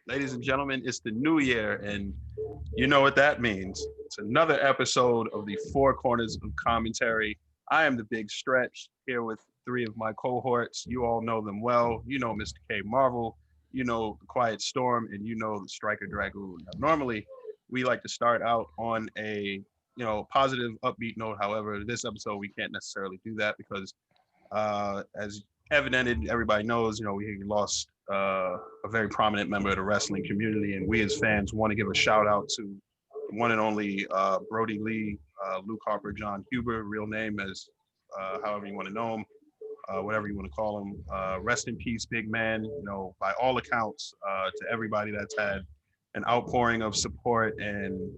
Ladies and gentlemen, it's the new year, and you know what that means. It's another episode of the Four Corners of Commentary. I am the Big Stretch here with three of my cohorts. You all know them well. You know Mr. K Marvel, you know the Quiet Storm, and you know the Striker Dragoon. Now, normally, we like to start out on a positive, upbeat note. However, this episode we can't necessarily do that because as evidented, everybody knows, we lost a very prominent member of the wrestling community, and we as fans want to give a shout out to the one and only Brodie Lee, Luke Harper, Jon Huber, real name as however you want to know him, whatever you want to call him. Rest in peace, big man. By all accounts, to everybody that's had an outpouring of support and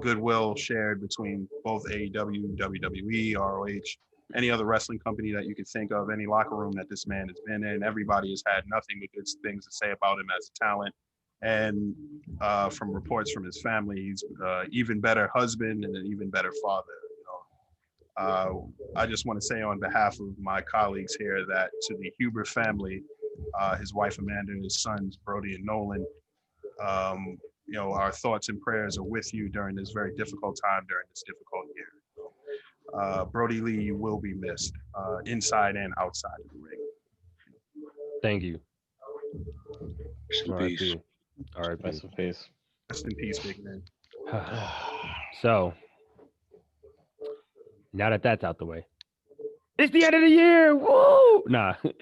goodwill shared between both AEW, WWE, ROH, any other wrestling company that you could think of, any locker room that this man has been in. Everybody has had nothing but good things to say about him as a talent. And from reports from his family, he's even better husband and an even better father. I just want to say on behalf of my colleagues here that to the Huber family, his wife Amanda, and his sons Brodie and Nolan, our thoughts and prayers are with you during this very difficult time, during this difficult year. Brodie Lee will be missed inside and outside of the ring. Thank you. Rest in peace. R.I.P. Rest in peace. Rest in peace, big man. So, now that that's out the way, it's the end of the year. Woo! Nah, but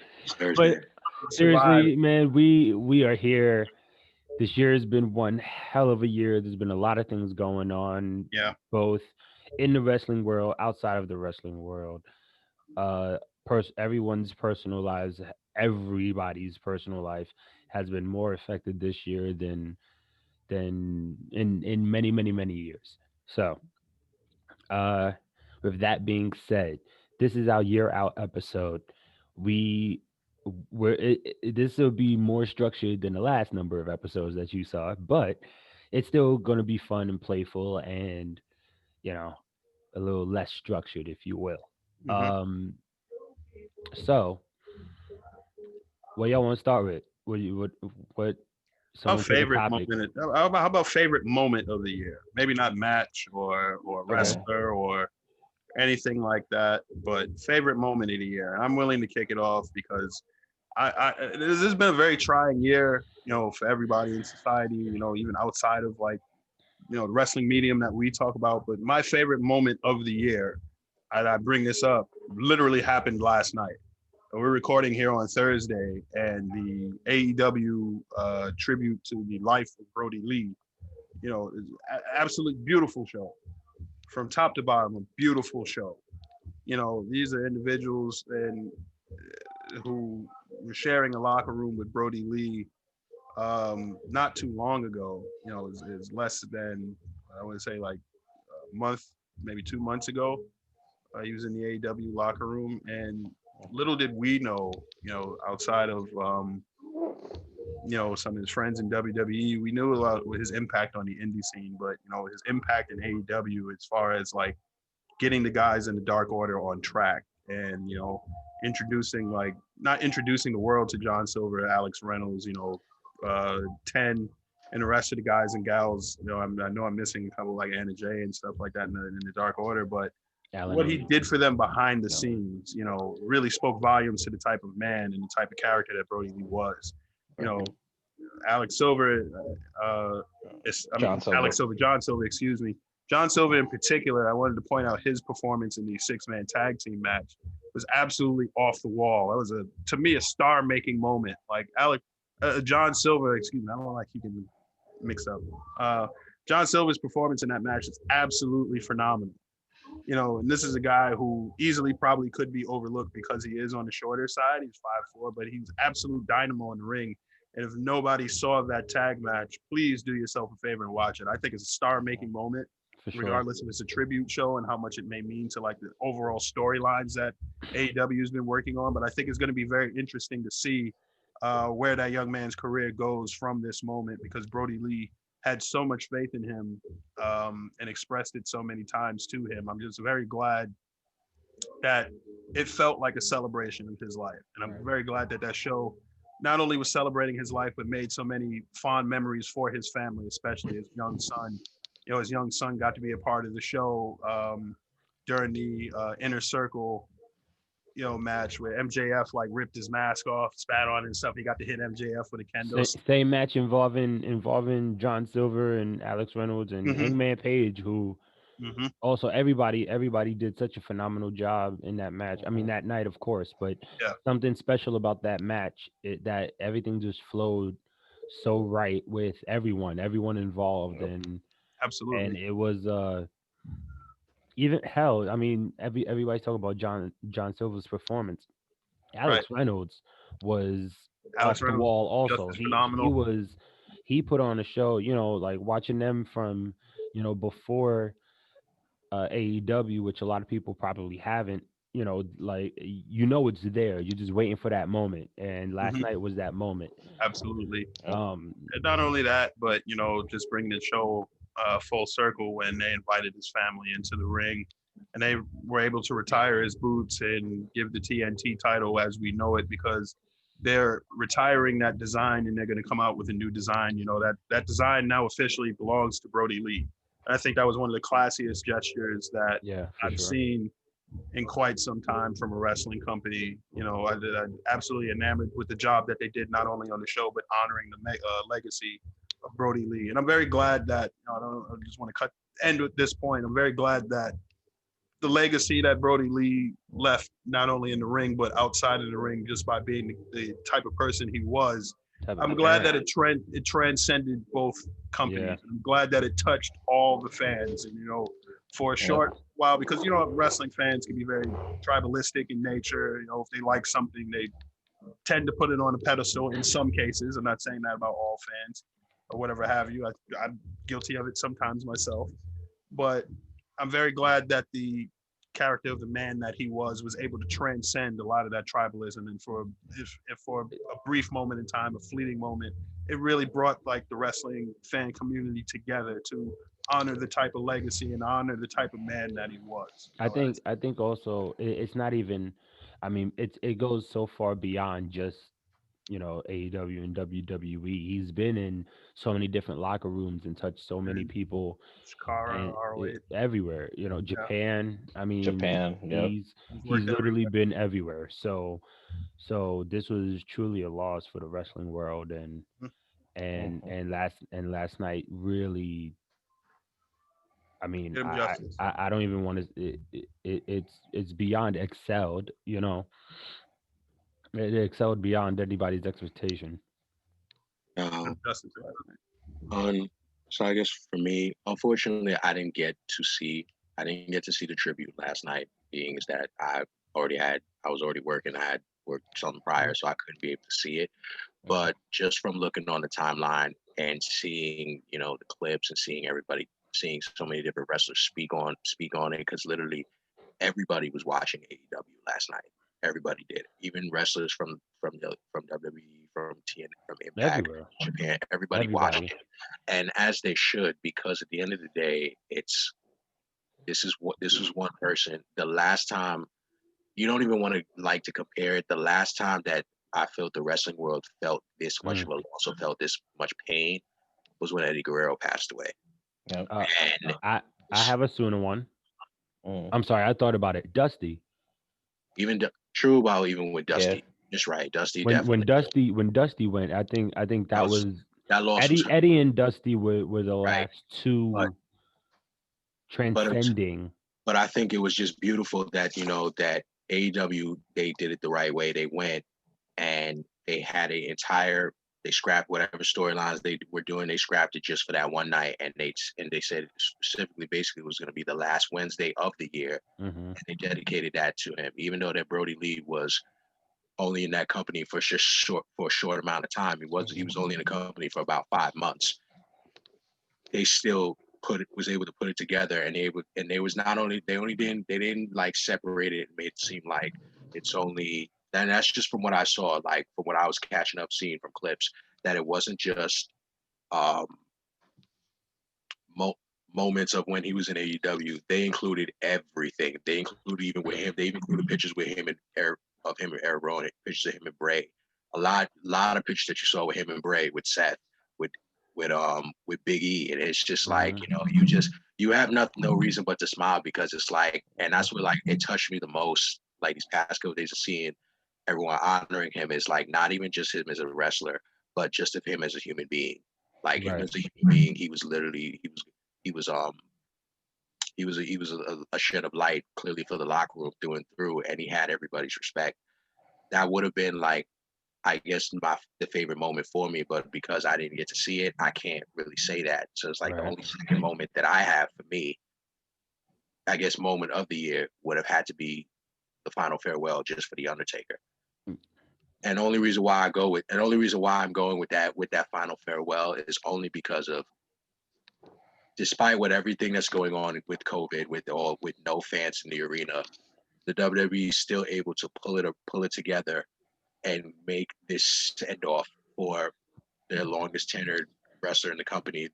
seriously, man, we are here. This year has been one hell of a year. There's been a lot of things going on. Yeah. Both in the wrestling world, outside of the wrestling world. Everyone's personal lives, everybody's personal life has been more affected this year than in many years. So, with that being said, this is our year out episode. We this will be more structured than the last number of episodes that you saw, but it's still going to be fun and playful and you know a little less structured, if you will. Mm-hmm. So what y'all want to start with? What Our someone pick a favorite topic? moment. How about favorite moment of the year? Maybe not match or Okay. wrestler or anything like that, but favorite moment of the year. And I'm willing to kick it off because this has been a very trying year, for everybody in society, even outside of like, the wrestling medium that we talk about. But my favorite moment of the year, and I bring this up, literally happened last night. We're recording here on Thursday, and the AEW tribute to the life of Brodie Lee, is absolutely beautiful show. From top to bottom, a beautiful show. These are individuals and who were sharing a locker room with Brodie Lee not too long ago. Is less than, I would say, like a month, maybe 2 months ago. He was in the AEW locker room, and little did we know, outside of some of his friends in WWE, we knew a lot of his impact on the indie scene, but his impact in AEW as far as like getting the guys in the Dark Order on track, and introducing, like, not introducing the world to John Silver, Alex Reynolds, 10, and the rest of the guys and gals. I know I'm missing a couple like Anna Jay and stuff like that in the Dark Order, but Alan what he Lee. did for them behind the No. scenes, really spoke volumes to the type of man and the type of character that Brodie Lee was. Alex Silver, John Silver, excuse me. John Silver in particular, I wanted to point out his performance in the six-man tag team match was absolutely off the wall. That was, to me, a star-making moment. Like John Silver, excuse me, I don't like keeping mixed up. John Silver's performance in that match is absolutely phenomenal. And this is a guy who easily probably could be overlooked because he is on the shorter side. He's 5'4", but he was absolute dynamo in the ring. And if nobody saw that tag match, please do yourself a favor and watch it. I think it's a star-making moment, For sure. regardless if it's a tribute show and how much it may mean to like the overall storylines that AEW has been working on. But I think it's going to be very interesting to see where that young man's career goes from this moment, because Brodie Lee had so much faith in him and expressed it so many times to him. I'm just very glad that it felt like a celebration of his life. And I'm very glad that that show not only was celebrating his life, but made so many fond memories for his family, especially his young son. You know, his young son got to be a part of the show during the inner circle, you know, match where MJF like ripped his mask off, spat on it and stuff. He got to hit MJF with a kendo stick. Same match involving John Silver and Alex Reynolds and Mhm. Hangman Page, who Mhm. also everybody did such a phenomenal job in that match. I mean that night, of course, but Yeah. something special about that match, that everything just flowed so right with everyone involved, and Absolutely. it was even hell. I mean, everybody's talking about John Silver's performance. Right. Alex Reynolds was Alex off the Reynolds wall. just Also, as he phenomenal. was he put on a show. You know, like watching them from before AEW, which a lot of people probably haven't. You know, like it's there. You're just waiting for that moment, and last Mhm. night was that moment. Absolutely. Um, And not only that, but you know, just bringing the show full circle when they invited his family into the ring, and they were able to retire his boots and give the TNT title as we know it, because they're retiring that design and they're going to come out with a new design. You know, that design now officially belongs to Brodie Lee. And I think that was one of the classiest gestures that yeah, for I've sure. seen in quite some time from a wrestling company. You know, I'm absolutely enamored with the job that they did, not only on the show, but honoring the legacy of Brodie Lee. And I'm very glad that, I just want to end with this point. I'm very glad that the legacy that Brodie Lee left, not only in the ring, but outside of the ring, just by being the type of person he was. Type of I'm glad that parent. it transcended both companies. Yeah. I'm glad that it touched all the fans. And, you know, for a short while, because, you know, wrestling fans can be very tribalistic in nature. You know, if they like something, they tend to put it on a pedestal in some cases. I'm not saying that about all fans or whatever have you. I'm guilty of it sometimes myself. But I'm very glad that the character of the man that he was able to transcend a lot of that tribalism, and if for a brief moment in time, a fleeting moment, it really brought like the wrestling fan community together to honor the type of legacy and honor the type of man that he was. You know, I think also it's not even. I mean, it goes so far beyond just AEW and WWE. He's been in so many different locker rooms and touched so many and people Shikara, and ROH, everywhere. yeah, Japan. I mean, Japan. Yep. he's he's worked literally everywhere. been everywhere. So this was truly a loss for the wrestling world, and Mhm. last night really. I mean, Did him justice. I don't even want to. It's beyond excelled. It excelled beyond anybody's expectation. Did Uh, him justice last night. on so I guess for me, unfortunately, I didn't get to see the tribute last night, being is that I was already working. I had worked something prior, so I couldn't be able to see it. But just from looking on the timeline and seeing, the clips and seeing so many different wrestlers speak on it, because literally everybody was watching AEW last night. Everybody did, even wrestlers from WWE, from TN, from Impact, Everywhere, Japan. Everybody watched everybody. it, and as they should, because at the end of the day, this is one person. The last time, you don't even want to like to compare it. The last time that I felt the wrestling world felt this much Mm. of a loss, felt this much pain, was when Eddie Guerrero passed away. Yep. And I have a sooner one. Mm. I'm sorry, I thought about it. Dusty. true about even with Yeah. Dusty, just right. Dusty When definitely. when Dusty went, I think that was that loss was Eddie and Dusty were the right, last two but transcending. but I think it was just beautiful that that AEW, they did it the right way. They went and they scrapped whatever storylines they were doing. They scrapped it just for that one night, and they said specifically, basically, it was going to be the last Wednesday of the year, Hmm. and they dedicated that to him. Even though that Brodie Lee was only in that company for a short amount of time, he was only in the company for about 5 months. They still was able to put it together, and they was not only they didn't like separate it and made it seem like it's only. And that's just from what I saw, like from what I was catching up seeing from clips, that it wasn't just um, moments of when he was in AEW. They included everything. They included even with him. They even included pictures with him and Eric, of him and Eric Rowan, pictures of him and Bray. a lot of pictures that you saw with him and Bray, with Seth, with Big E, and it's just like, you have no reason but to smile, because it's like, and that's what, like, it touched me the most, like, these past couple days of seeing everyone honoring him, is like not even just him as a wrestler, but just of him as a human being. Like, him as a human being, he was literally he was a shed of light, clearly, for the locker room through and through, and he had everybody's respect. That would have been, like, I guess, the favorite moment for me, but because I didn't get to see it, I can't really say that. So it's like the only second moment that I have for me, I guess, moment of the year would have had to be the final farewell, just for the Undertaker. And the only reason why I'm going with that final farewell is only because of, despite everything that's going on with COVID, with no fans in the arena, the WWE is still able to pull it together and make this send off for their longest tenured wrestler in the company,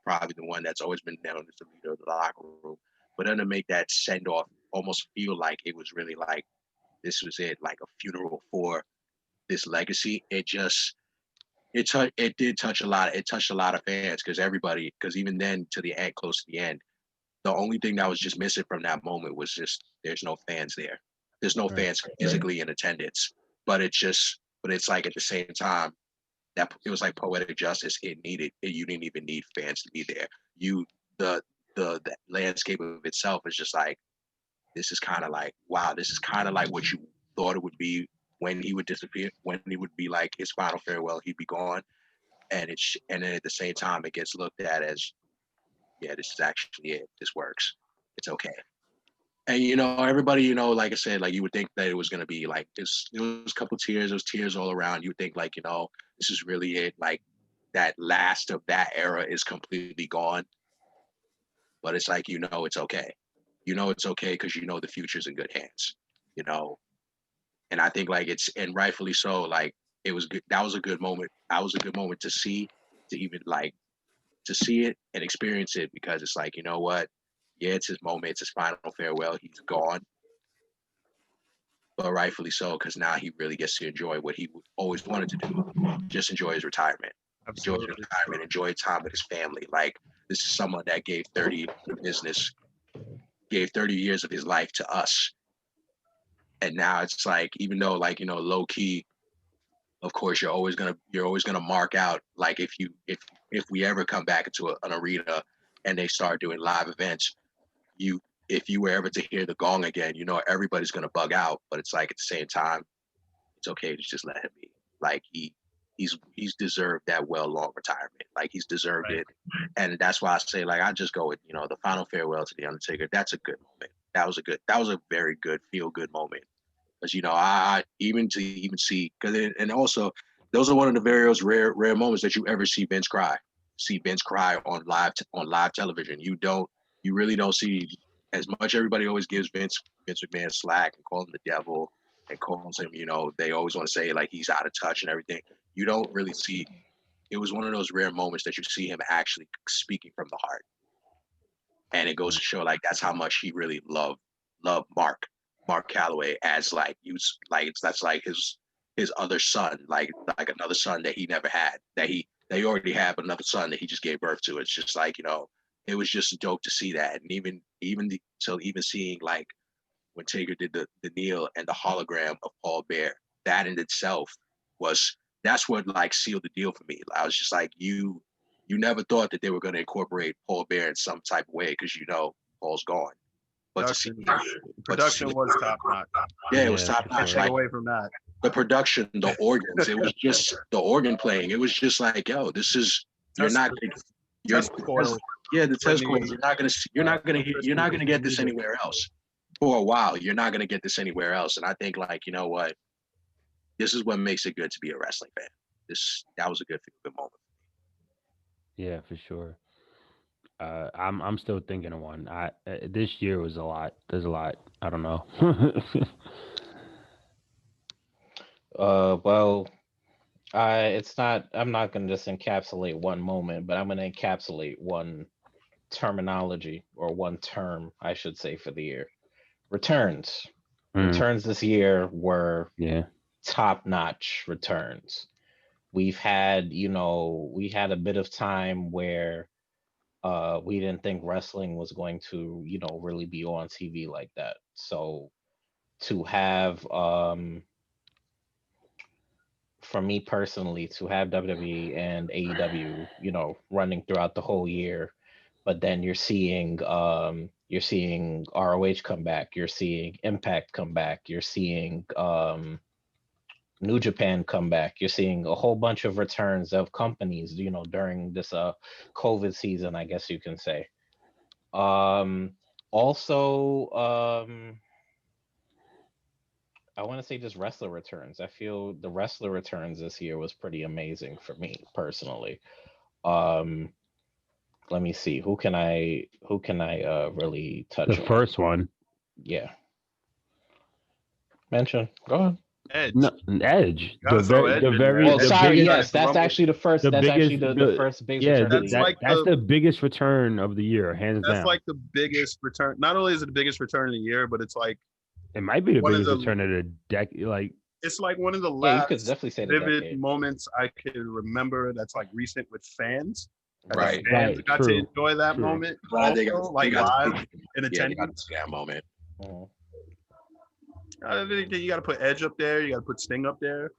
probably the one that's always been known as the leader of the locker room. But then to make that send off almost feel like it was really like this was it, like a funeral for this legacy. It did touch a lot. It touched a lot of fans, because even then, to the end, close to the end, the only thing that was just missing from that moment was just, there's no fans there. There's no fans physically in attendance, but it's like, at the same time, that it was like poetic justice. You didn't even need fans to be there. The landscape of itself is just like, this is kind of like, wow, this is kind of like what you thought it would be when he would disappear, when he would be like his final farewell, he'd be gone. And then at the same time, it gets looked at as, yeah, this is actually it. This works. It's okay. And everybody, like I said, like, you would think that it was gonna be like this. There was a couple tears. There was tears all around. You would think, like, this is really it. Like, that last of that era is completely gone. But it's like, it's okay. It's okay, because the future's in good hands. And I think, like, and rightfully so. Like, it was good. That was a good moment. That was a good moment to see, to even, like, to see it and experience it, because it's like, you know what? Yeah, it's his moment. It's his final farewell. He's gone. But rightfully so, because now he really gets to enjoy what he always wanted to do. Just enjoy his retirement. Absolutely. Enjoy his retirement. Enjoy time with his family. Like, this is someone that gave 30 years of his life to us. And now it's like, even though, like, low key, of course, you're always gonna mark out, like, if we ever come back into an arena and they start doing live events, if you were ever to hear the gong again, everybody's gonna bug out. But it's like, at the same time, it's okay to just let him be. Like, he's deserved that long retirement. Like, he's deserved it. And that's why I say, like, I just go with, the final farewell to the Undertaker. That's a good moment. That was a very good, feel good moment. Because, I even see, and also, those are one of the very rare moments that you ever see Vince cry. See Vince cry on live television. You really don't see, as much. Everybody always gives Vince McMahon slack and calls him the devil and calls him, they always want to say, like, he's out of touch and everything. You don't really see. It was one of those rare moments that you see him actually speaking from the heart. And it goes to show, like, that's how much he really loved Mark Calloway, as, like, that's like his other son, like another son that he never had, that he already had another son that he just gave birth to. It's just like, it was just dope to see that. And even seeing, like, when Taker did the kneel and the hologram of Paul Bear, that in itself that's what, like, sealed the deal for me. I was just like, you never thought that they were going to incorporate Paul Bear in some type of way, because Paul's gone. But production was top notch. Yeah, it was top notch. Take away from that, the production, the organs, it was just the organ playing. It was just like, yo, this is the test coils. You're not gonna get this anywhere else. For a while, you're not gonna get this anywhere else. And I think, like, you know what? This is what makes it good to be a wrestling fan. That was a good moment. Yeah, for sure. I'm still thinking of one. This year was a lot. There's a lot. I don't know. Well, it's not. I'm not going to just encapsulate one moment, but I'm going to encapsulate one terminology, or one term, I should say, for the year. Returns. Returns this year were top-notch returns. We've had, we had a bit of time where we didn't think wrestling was going to, really be on TV like that. So to have, for me personally, to have WWE and AEW, running throughout the whole year, but then you're seeing ROH come back, you're seeing Impact come back, you're seeing New Japan come back, you're seeing a whole bunch of returns of companies, during this COVID season, I guess you can say. Also, I want to say just wrestler returns. I feel the wrestler returns this year was pretty amazing for me personally. Let me see. Who can I really touch The on? first one. Yeah. Mention. Go ahead. Edge. No, Edge. Gotta throw Edge in there. Well, Edge sorry, is yes, that's Rumble. actually the first. That's actually the first big return. That's like that's the biggest return of the year, hands down. That's like the biggest return. Not only is it the biggest return of the year, but it's like it might be the one of biggest the- return of the decade. Like it's like one of the Yeah, you last could definitely say the vivid decade. moments I could remember. That's like recent with fans. That the Right. Fans Right, got true, to enjoy that true. moment. Glad they Also, got, like they got live in yeah, they got attendance. that moment. Mhm. I think you got to put Edge up there. You got to put Sting up there.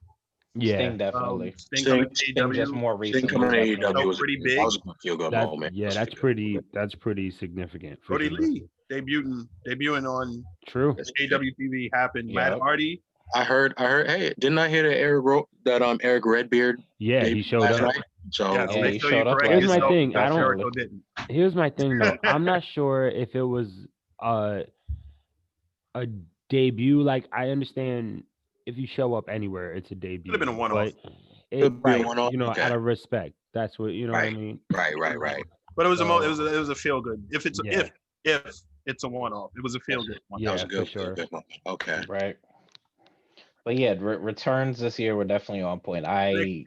yeah, Sting definitely. Sting coming to Sting just AEW. more Sting recently. coming to definitely. AEW was pretty big. That was a feel good that, moment. yeah, That was that's a pretty. good That's pretty significant. For Brodie sure. Lee debuting on True. AEW TV happened. Matt Yep. Hardy. I heard. Hey, didn't I hear that Eric Redbeard? Yeah, he showed last up. night? So Yeah, Yeah, make he sure showed you up correct Here's my yourself. thing, I don't- Jericho didn't. Here's my thing though. I'm not sure if it was a debut. Like I understand if you show up anywhere, it's a debut. Could've been a one-off. But Could be a right, one-off, okay. out of respect. That's what what I Right. mean. right. But it was So- it was a feel good. If it's Yeah. if it's a one-off, it was a feel good one. Yeah, That was a for good, sure. good moment. Okay. Right. But yeah, returns this year were definitely on point. I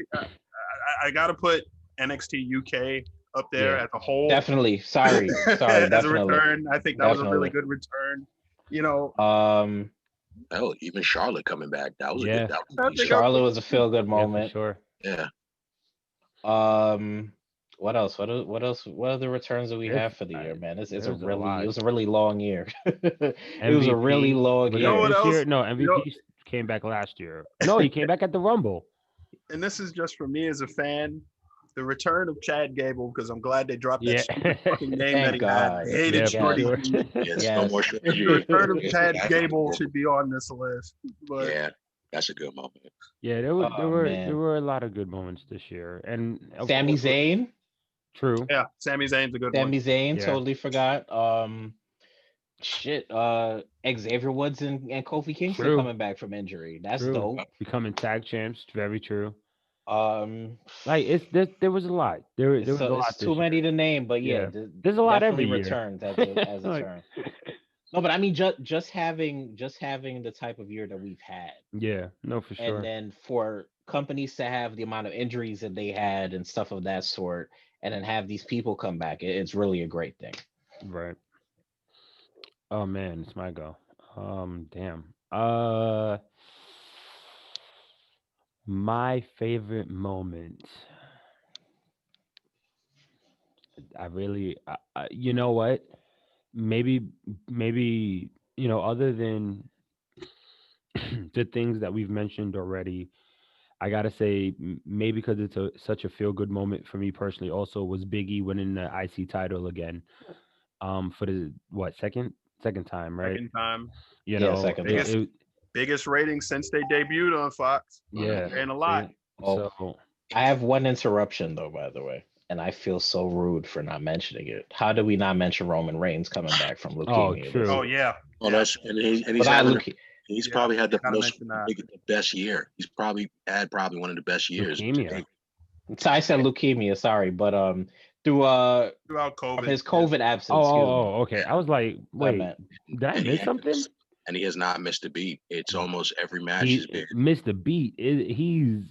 gotta put NXT UK up there Yeah. as a whole. Definitely. Sorry. as definitely. a return, I think that was a really Definitely. good return. You know, Hell, even Charlotte coming back. That was Yeah. a good. That was I a think good Charlotte was a feel good Yeah, for moment. sure. yeah. What else? What else? What other returns do we There's- have for the year, man? It's a there's a really lot. it was a really long year. It was a really long was You know that what year. this year? else? No, You MVP came back last year. No, he came back at the Rumble. and this is just for me as a fan. The return of Chad Gable, because I'm glad they dropped that Yeah. stupid fucking name Thank that he God. had. I hated Yeah, for Shorty. sure. Yes. Yes. No more. The return of Yes, Chad exactly. Gable should be on this list. But Yeah, that's a good moment. Yeah, there Oh, man. were a lot of good moments this year, and of Sami course- Zayn. True. yeah, Sami Zayn's a good Sami one. Zayn, Yeah. totally forgot. Xavier Woods and Kofi Kingston True. coming back from injury. That's True. dope. Becoming tag champs. Very true. Like There was a lot. There was a lot. it's too many to name, but yeah, Yeah. There's a lot every definitely year. returns as a Like- term. No, but I mean just having the type of year that we've had, Yeah. No, for sure. and then for companies to have the amount of injuries that they had and stuff of that sort, and then have these people come back, it's really a great thing. Right. Oh man, it's my go. Damn. My favorite moment. You know what? Maybe, other than the things that we've mentioned already, I gotta say maybe because it's such a feel good moment for me personally. Also, was Biggie winning the IC title again, for the second time, right? Second time. You Yeah, know, second time. Biggest rating since they debuted on Fox. yeah, And a lot. see? Oh. So I have one interruption though, by the way, and I feel so rude for not mentioning it. How do we not mention Roman Reigns coming back from leukemia? true. Oh yeah. Oh, that's and he's But having. He's Yeah, probably had the gotta most mention that. the best year. He's probably had one of the best years. to Leukemia. date. So I said leukemia, sorry, but through Throughout COVID. from his COVID absence. Oh, okay. I I was like, What I wait, meant. did I And he miss has- something? And he has not missed a beat. It's almost every match He he's been missed the beat. He's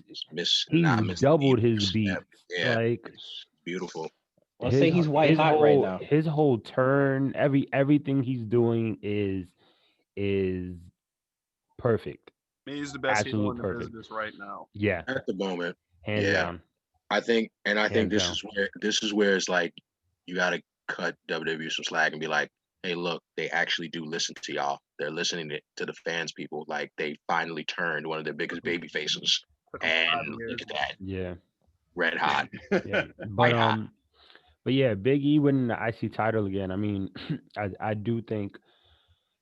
not missed a doubled beat. his beat. Yeah, Like it's beautiful. Let's say he's white hot right now. His whole turn, everything he's doing is perfect. He's the best heel Absolute in the perfect. business right now. Yeah, At the moment, hands yeah. down. I think Hands this down. is where it's like you gotta cut WWE some slack and be like, hey, look, they actually do listen to y'all. They're listening to the fans, people. Like they finally turned one of their biggest baby faces, Took him and 5 years. look at that, Yeah, red hot, yeah. white hot. But yeah, Big E winning the IC title again. I mean, I do think,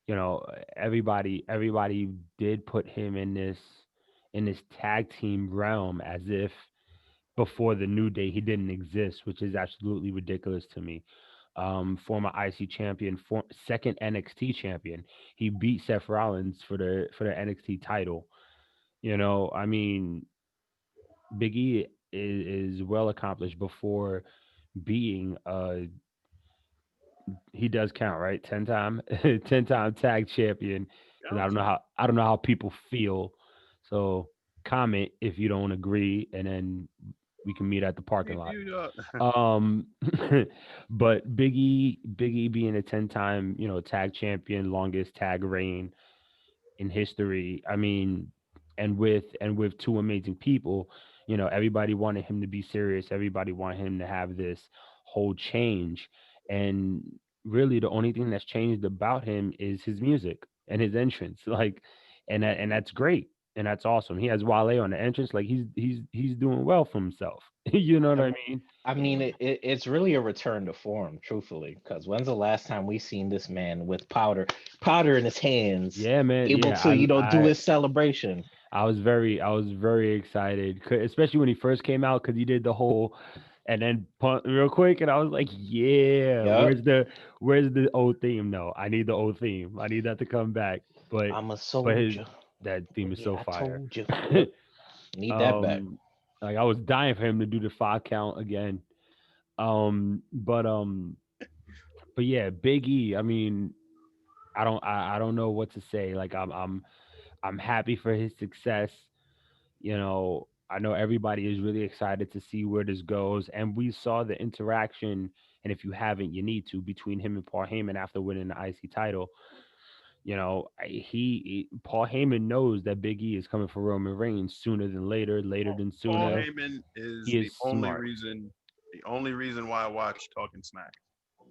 you know, everybody did put him in this tag team realm as if before the New Day he didn't exist, which is absolutely ridiculous to me. Former IC champion, second NXT champion. He beat Seth Rollins for the NXT title. You know, I mean, Big E is well accomplished before being he does count, right? 10-time 10-time tag champion. Because I don't know how people feel. So comment if you don't agree, and then we can meet at the parking lot. Um, but Big E being a 10-time, you know, tag champion, longest tag reign in history. I mean, and with two amazing people, you know, everybody wanted him to be serious. Everybody wanted him to have this whole change, and really the only thing that's changed about him is his music and his entrance. Like, and that's great. And that's awesome. He has Wale on the entrance. Like he's doing well for himself. You know what I mean? I mean, it's really a return to form, truthfully. Because when's the last time we seen this man with powder in his hands, Yeah, man. able Yeah, to, do his celebration? I was very excited, especially when he first came out, because he did the whole and then punt real quick, and I was like, yeah, Yep. where's the old theme? No, I need the old theme. I need that to come back. But I'm a his soldier. that theme is so Yeah, I fire. told you. Yep. Need that back. Like I was dying for him to do the 5 count again. Um, but um, but yeah, Big E. I mean, I don't know what to say. Like I'm happy for his success. You know, I know everybody is really excited to see where this goes, and we saw the interaction. And if you haven't, you need to, between him and Paul Heyman after winning the IC title. You know, Paul Heyman knows that Big E is coming for Roman Reigns sooner than later, later than Paul sooner. Heyman is He is smart. the only reason why I watch Talking Smack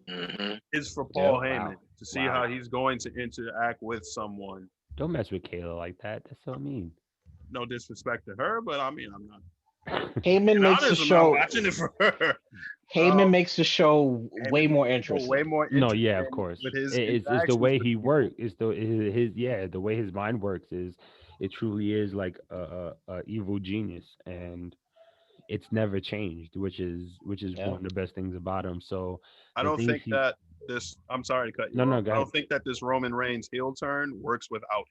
Hmm. is for Paul Yep. Heyman Wow, to see wow. how he's going to interact with someone. Don't mess with Kayla like that. That's so mean. No disrespect to her, but I mean, I'm not Heyman being makes the honest. I'm not show. watching it for her. Heyman makes the show way Heyman more makes it way interesting. more No, yeah, of interesting course. with his It's the interactions way with he people. works. It's his yeah, the way his mind works is it truly is like a evil genius, and it's never changed, which is Yeah. one of the best things about him. So I the don't things think he that this. I'm sorry to cut no you no off. go I ahead. don't think that this Roman Reigns heel turn works without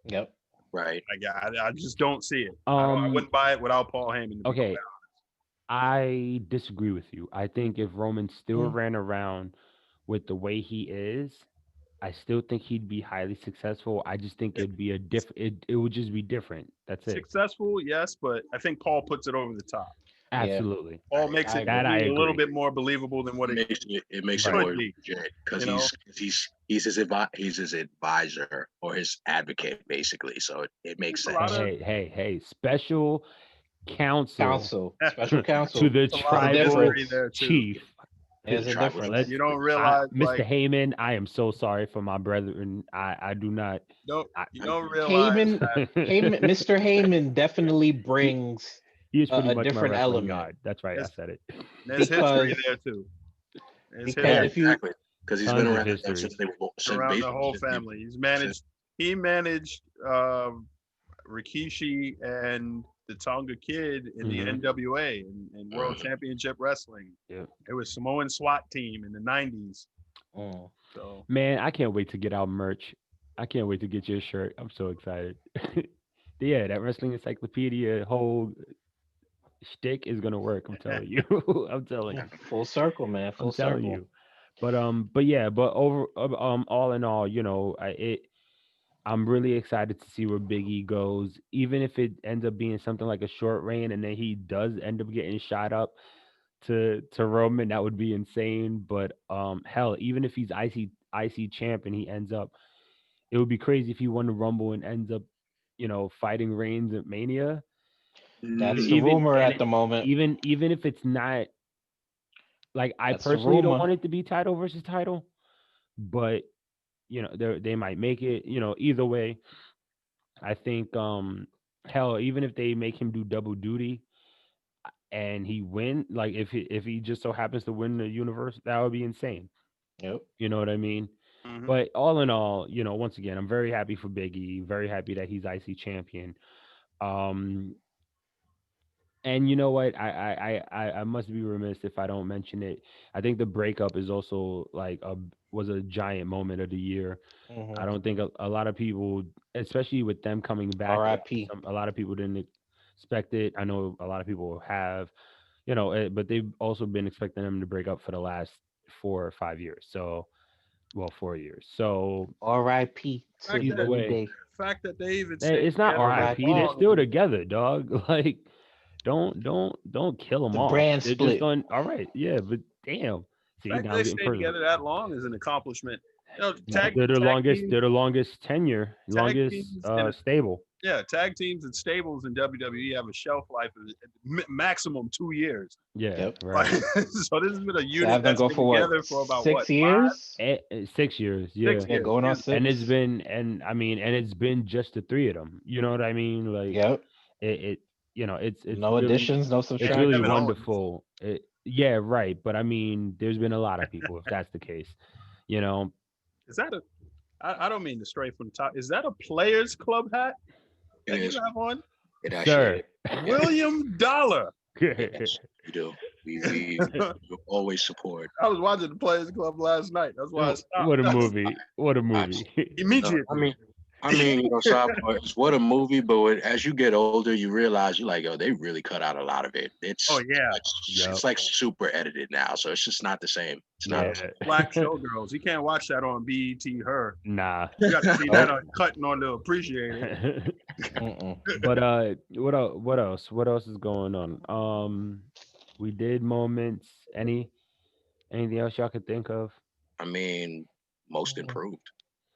Yep. Right. him. I just don't see it. I Um wouldn't buy it without Paul Heyman. To be quite okay, I disagree with you. I think if Roman still Mm. ran around with the way he is, I still think he'd be highly successful. I just think it'd be a different. It would just be different. That's it. successful, yes, but I think Paul puts it over the top. Yeah. Absolutely. Paul makes I it agree. That I be a little agree. bit more believable than what It makes it Right. more should be. legit because You know, he's he's his advisor or his advocate basically. So it makes it's a lot sense. of Hey. Special counsel Council, special to council. the it's a lot There's a of tribal mystery difference. there too. chief. There's a Tribal Let's, difference. You don't realize, Mr. like, Heyman, I am so sorry for my brethren. I do not. I, you don't realize Heyman, that Mr. Heyman definitely brings he is pretty a much my different wrestling element god. That's right. I there's, said it. there's history because there too. There's Yeah, if history you exactly. Because he's been Tons of around history. since they were since around the basically whole since family. since He managed Rikishi and the Tonga Kid in the Hmm. NWA and World Mhm. Championship Wrestling. Yeah. It was Samoan SWAT team in the '90s. Mm. So Man, I can't wait to get out merch. I can't wait to get your shirt. I'm so excited. Yeah, that wrestling encyclopedia whole shtick is gonna work. I'm telling you. I'm telling you. Full circle, man, I'm full telling circle. you. But yeah, but all in all, you know, I'm really excited to see where Big E goes. Even if it ends up being something like a short reign, and then he does end up getting shot up to Roman, that would be insane. But hell, even if he's IC champ and he ends up, it would be crazy if he won the Rumble and ends up fighting Reigns at Mania. That's the Even rumor and at the moment. even if it's not, like, I That's the personally don't rumor. want it to be title versus title, but they might make it. Either way, I think hell, even if they make him do double duty and he win, like if he just so happens to win the universe, that would be insane. Yep. You know what I mean? Mhm. But all in all, once again, I'm very happy for Biggie. Very happy that he's IC champion. Um, and you know what? I must be remiss if I don't mention it. I think the breakup is also like was a giant moment of the year. I Mm-hmm. don't think a lot of people, especially with them coming back, R.I.P. a lot of people didn't expect it. I know a lot of people have, but they've also been expecting them to break up for the last 4 or 5 years. So, well, 4 years. So R.I.P. to Fact either that New way, Day. fact that they even stayed it's not together that RIP. They're R.I.P. still long. together, dog. Like, don't kill them The off. brand They're just split. going, all right, yeah, but damn. The See, fact that now I'm they getting stayed personal. together that long is an accomplishment. They're the longest. They're the longest tenure, tag longest teams, and stable. tag teams and stables in WWE have a shelf life of maximum 2 years. Yeah, Yep. right. So this has been a To unit have them that's go been for what? together for about 6 years? 6 years. Yeah, 6 Yeah, years. going on Excuse me. and 6. it's been, and I mean, and it's been just the three of them. You know what I mean? Like Yep. it it's No really additions, no it's And really subtractions. Kevin Owens. wonderful. Yeah, right. But I mean, there's been a lot of people. If that's the case, you know, Is that a? I don't mean to stray from the top. Is that a Players Club hat It that you is. have on? It actually sir. is. William Dollar. Yes, we do. We always support. I was watching the Players Club last night. That's why I stopped. What a movie! What a movie! Immediately. It's what a movie, but as you get older, you realize you're like, oh, they really cut out a lot of it. Oh yeah, It's like super edited now, so it's just not the same. It's not. Yeah. Black Showgirls. You can't watch that on BET Her. Nah. You got to see that on cutting on to appreciate it. Mm-mm. But what else? What else is going on? We did moments. Anything else y'all could think of? I mean, most improved.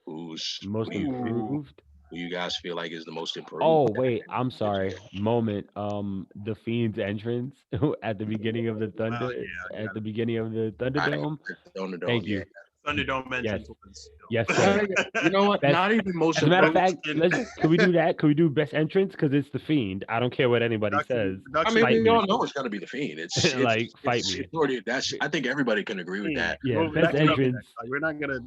Who's Most who you, improved? who you guys feel like is the most improved? Oh wait, I'm sorry. Moment. The Fiend's entrance at the beginning of the Thunder yeah. at the beginning of the I Thunderdome. Thunderdome, Thank you. yeah. Thunderdome mentions. Yes, sir. You know what? Best- Not even most As a matter of improved. fact, can we do that? Can we do best entrance? Because it's the Fiend. I don't care what anybody says. I mean, Fight we me. all know it's got to be the Fiend. It's Like, fight me. It's already, I think everybody can agree with that. Yeah, Well, best that's not- entrance. We're not gonna.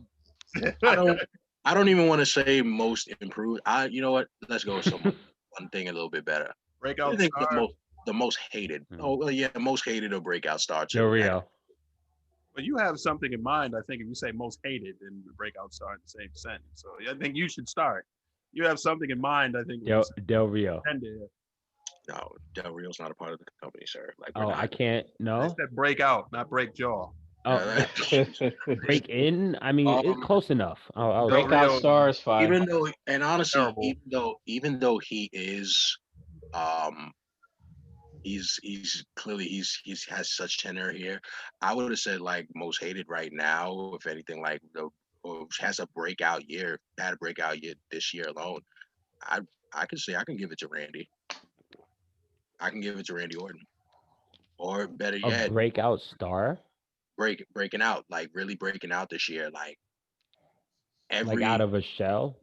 I don't even want to say most improved. You know what? Let's go with one thing a little bit better. Breakout I think star. the most hated. Hmm. Oh well, yeah, most hated or breakout star too. Del Rio. But you have something in mind. I think if you say most hated, then the breakout star in the same sentence. So I think you should start. You have something in mind. I think. Del Rio. No, Del Rio's not a part of the company, sir. Like, Oh, I can't. I No. said break out, not break jaw. Oh, break in. I mean, it's close enough. I'll Del Breakout Rio- star is fine. even though, and honestly, Terrible. even though he is, he's clearly he's has such tenure here. I would have said like most hated right now, if anything, like or has a breakout year, had a breakout year this year alone. I can say I can give it to Randy. I can give it to Randy Orton, or better a yet, breakout star. breaking out, like really breaking out this year, like every Like out of a shell.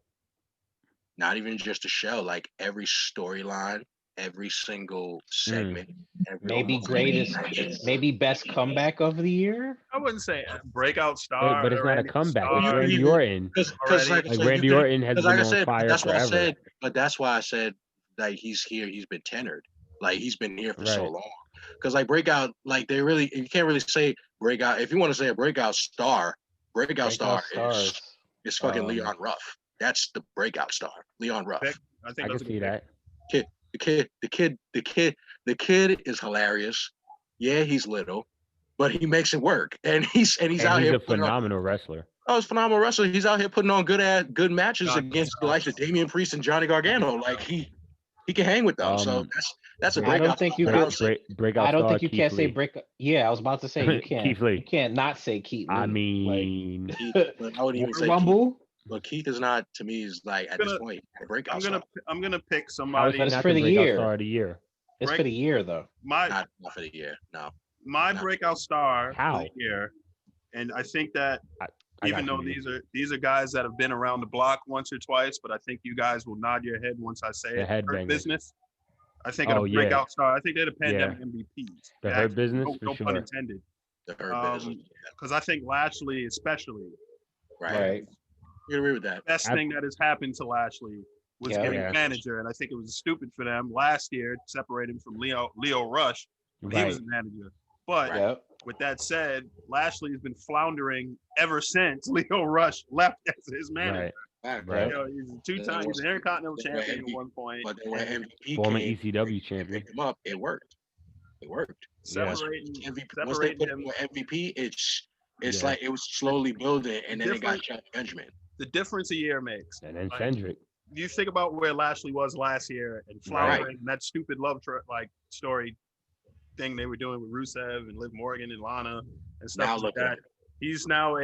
not even just a show, like every storyline, every single segment, Maybe almost greatest, matches. maybe best comeback of the year. I wouldn't say breakout star. But it's or not a Randy comeback. Star. It's Randy Orton. Because like, Like Randy Orton has been like I on said, fire that's why I forever. said, but that's why I said like he's here, he's been tenured, like he's been here for so Right. long. Because like breakout, like they really, you can't really say breakout. If you want to say a breakout star Stars. is fucking Um, Leon Ruff. That's the breakout star, Leon Ruff. Pick. I I think can that's a see good that. The kid is hilarious. Yeah, he's little, but he makes it work, and he's And out he's here a phenomenal wrestler. Oh, he's a phenomenal wrestler. He's out here putting on good matches God, against the likes of Damian Priest and Johnny Gargano. Like he can hang with them. So that's a I breakout. don't think you star. could. Breakout I don't star, think you Keith can't say Lee. break. Yeah, I was about to say you can't. Keith Lee. You can't not say Keith Lee. I mean, But I wouldn't even say Rumble. But Keith is not, to me, is like at this point a breakout star. I'm gonna pick How is somebody. he But it's not for the the breakout year. star of the year? It's Break- for the year though. My Not for the year. No. my not. breakout star How? for the year, and I think that I even got though you. these are guys that have been around the block once or twice, but I think you guys will nod your head once I say The it. Hurt headbangers. Business. I think Oh, of a yeah. breakout star. I think they're the pandemic MVPs. The They Hurt actually- Business, no, for no pun sure. intended. The Hurt Business. Because I think Lashley, especially, Right. You agree with that? best thing that has happened to Lashley was Yeah. getting Yeah. a manager, and I think it was stupid for them last year to separate him from Leo Rush when he was Right. the manager. But Yep. with that said, Lashley has been floundering ever since Leo Rush left as his manager. Right. Fact, Right. You know, he's a two-time, he's an Intercontinental champion at one point. But then when MVP Former came, ECW and champion. picked him up, it worked. It worked. Yeah. Separating, Once they separating put him him. with MVP, it's Yeah. like it was slowly building, and then it got Different- Shelton Benjamin. The difference a year makes. And then Like, Cendric. You think about where Lashley was last year and floundering, and that stupid love story thing they were doing with Rusev and Liv Morgan and Lana and stuff Now like look at that. him. He's now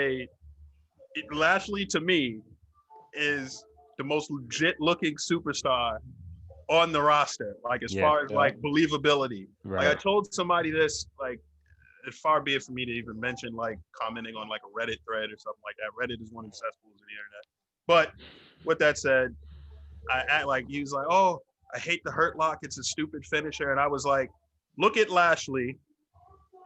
Lashley to me is the most legit looking superstar on the roster. Like as Yeah. far as Yeah. like believability. Like I Right. told somebody this, like it's far be it for me to even mention like commenting on like a Reddit thread or something like that. Reddit is one of the cesspools of the internet. But with that said, he was like, oh, I hate the Hurt Lock. It's a stupid finisher. And I was like, look at Lashley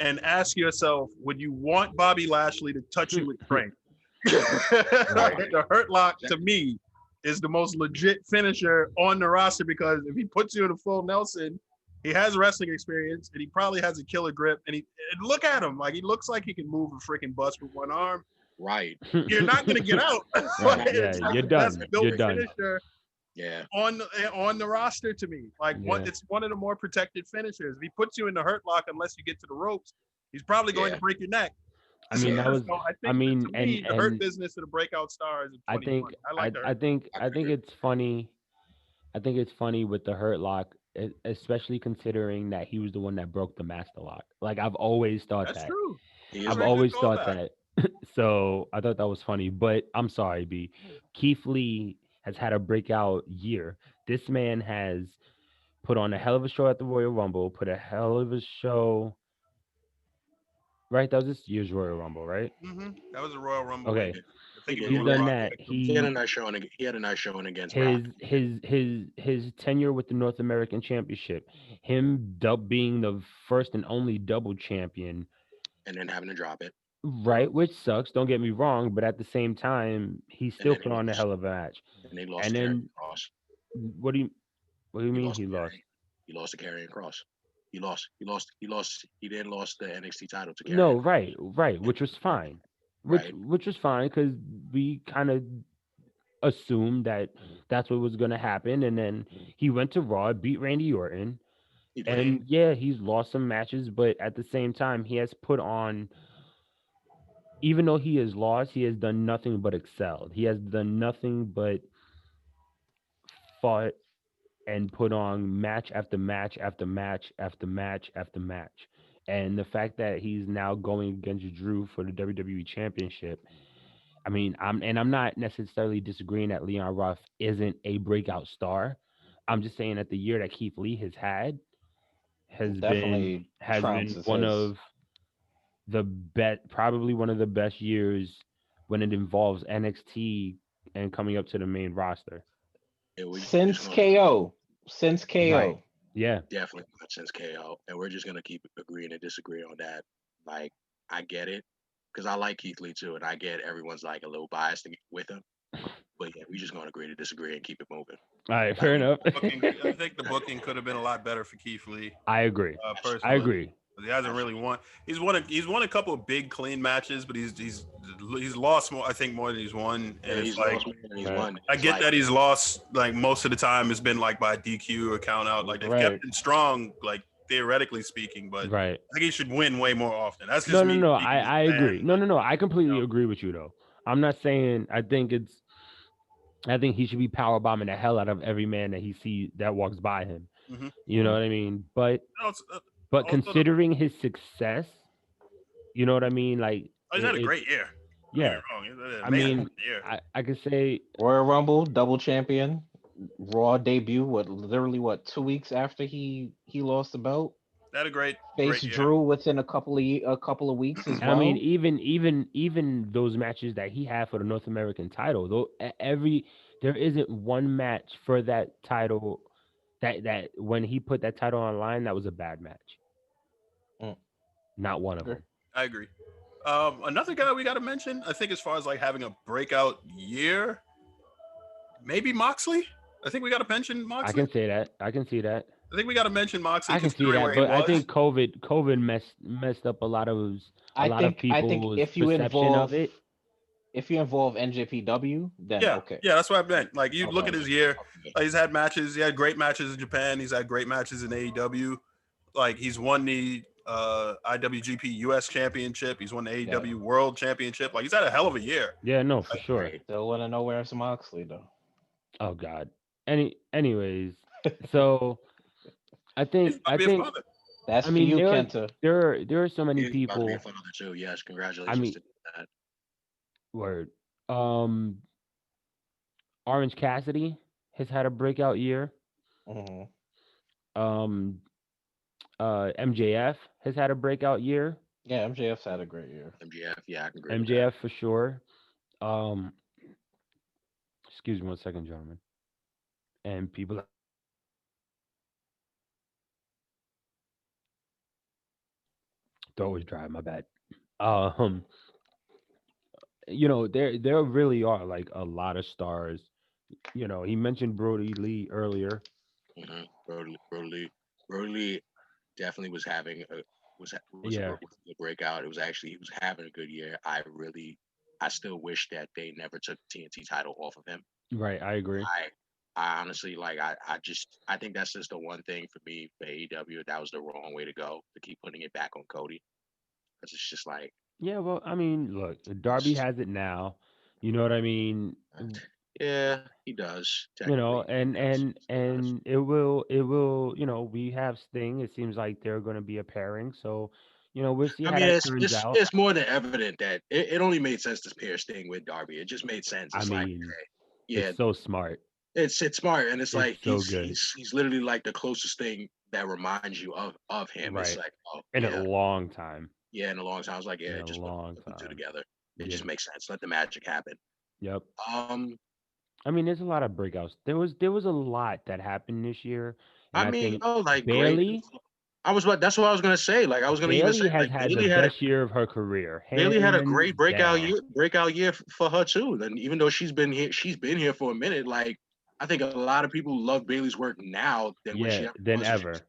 and ask yourself, would you want Bobby Lashley to touch you with strength? The Hurt Lock to me is the most legit finisher on the roster because if he puts you in a full Nelson, he has wrestling experience and he probably has a killer grip. And look at him, like he looks like he can move a freaking bus with one arm. Right. You're not gonna get out. Right, It's yeah, like you're the best done. built You're done. finisher Yeah. on the roster to me. Like Yeah. it's one of the more protected finishers. If he puts you in the Hurt Lock, unless you get to the ropes, he's probably going Yeah. to break your neck. I mean, that was. So I think I mean, to me, and the Hurt and Business of the breakout stars. I think I think it's funny. I think it's funny with the Hurt Lock, especially considering that he was the one that broke the Master Lock. Like I've always thought that's that. true. He I've is very always good thought callback. that. So I thought that was funny. But I'm sorry, B. Keith Lee has had a breakout year. This man has put on a hell of a show at the Royal Rumble. Put a hell of a show. Right, that was this year's Royal Rumble, right? That was a Royal Rumble. Okay. I think He's he He's was done Rock that. picked him. He had a nice showing. He had a nice showing against Brock. His tenure with the North American Championship, him being the first and only double champion, And then having to drop it. right? Which sucks. Don't get me wrong, but at the same time, he still then put he on a lost. hell of a match. And they lost And to Karrion then Cross. what do you mean lost he to lost? He lost to Karrion Cross. He then lost the NXT title to Karrion. No, right, which was fine. Right. Which was fine because we kind of assumed that that's what was going to happen, and then he went to Raw, beat Randy Orton, He did. and yeah, he's lost some matches, but at the same time, he has put on. Even though he has lost, he has done nothing but excelled. He has done nothing but fought and put on match after match after match after match after match. And the fact that he's now going against Drew for the WWE Championship, I mean, I'm not necessarily disagreeing that Leon Ruff isn't a breakout star. I'm just saying that the year that Keith Lee has had has Definitely been trounces one his. of the probably one of the best years when it involves NXT and coming up to the main roster. Yeah, Since KO. Since KO. Right. Yeah. Definitely not since KO. And we're just gonna keep agreeing and disagree on that. Like, I get it. Because I like Keith Lee too, and I get everyone's like a little biased with him. But yeah, we just gonna agree to disagree and keep it moving. All right, fair enough. I think the booking could have been a lot better for Keith Lee. I agree. Personally. I agree. He hasn't really won. He's won a couple of big clean matches, but he's lost more. I think more than he's won. And he's it's like lost more than he's won. I It's get like, that he's lost. Like most of the time, it's been like by DQ or count out. Like they've kept him strong, like theoretically speaking. But right. I think he should win way more often. That's just me. No. I agree. No. I completely agree with you though. I'm not saying I think he should be power bombing the hell out of every man that he sees that walks by him. Mm-hmm. You know what I mean? But also, considering his success, you know what I mean? Like he's had a great year. Yeah. I mean, I could say Royal Rumble, double champion, Raw debut. Literally 2 weeks after he lost the belt. That a great Faced year. Drew within a couple of weeks as well. I mean, even those matches that he had for the North American title, though, there isn't one match for that title that when he put that title online, that was a bad match. Not one of them. I agree. Another guy we got to mention, I think, as far as like having a breakout year, maybe Moxley. I think we got to mention Moxley. I can say that. I can see that. I think we got to mention Moxley. I can see that, but I think COVID messed up a lot of people's perception of it. If you involve NJPW, then okay. Yeah, that's what I meant. Like you look at his year, like, he's had matches. He had great matches in Japan. He's had great matches in AEW. Like he's won the IWGP US Championship. He's won the AEW World Championship. Like he's had a hell of a year. Yeah, no, for sure. Still want to know where's Moxley though. Oh God. Anyways, so I think that's for you, Kenta. There are so many people. Be a father too. Yes, congratulations to that. Word. Orange Cassidy has had a breakout year. MJF has had a breakout year. Yeah, MJF's had a great year. MJF, yeah, I can agree. MJF for sure. Excuse me 1 second, gentlemen. And people. Throat was dry. My bad. You know, there really are like a lot of stars. You know, he mentioned Brodie Lee earlier. Brodie Lee definitely was having a breakout. It was actually, he was having a good year. I still wish that they never took the TNT title off of him. Right, I agree. I honestly I think that's just the one thing for me for AEW. That was the wrong way to go, to keep putting it back on Cody. Because it's just like, yeah, well, I mean, look, Darby has it now. You know what I mean? Yeah, he does. You know, and it will, you know, we have Sting. It seems like they're going to be a pairing. So, you know, we'll see how that turns out. It's more than evident that it only made sense to pair Sting with Darby. It just made sense. It's it's so smart. It's smart, and it's like so he's literally like the closest thing that reminds you of him. Right. It's like, in a long time. Yeah, in a long time. I was like, yeah, just put the two together. It just makes sense. Let the magic happen. Yep. I mean, there's a lot of breakouts. There was a lot that happened this year. I mean, Bayley. That's what I was gonna say. Like I was gonna even say, has had Bayley the best year of her career. Bayley had a great breakout year for her too. And even though she's been here for a minute. Like I think a lot of people love Bayley's work now than ever.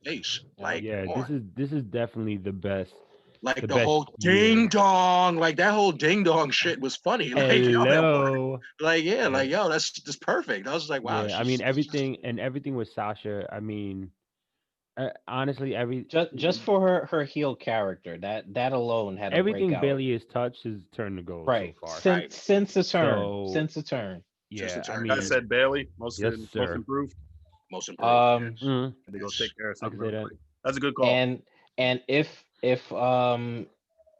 Like this is definitely the best. Like the whole ding dong, like that whole ding dong shit was funny. Like, hello. That's just perfect. I was like, wow. Yeah, I mean, everything with Sasha. I mean, honestly, just for her heel character, that alone had everything Bayley has touched has turned to gold so far. Since the turn. Yeah, I mean, I said Bayley, most improved. Most improved. They go take care of something. That's a good call. And if Paul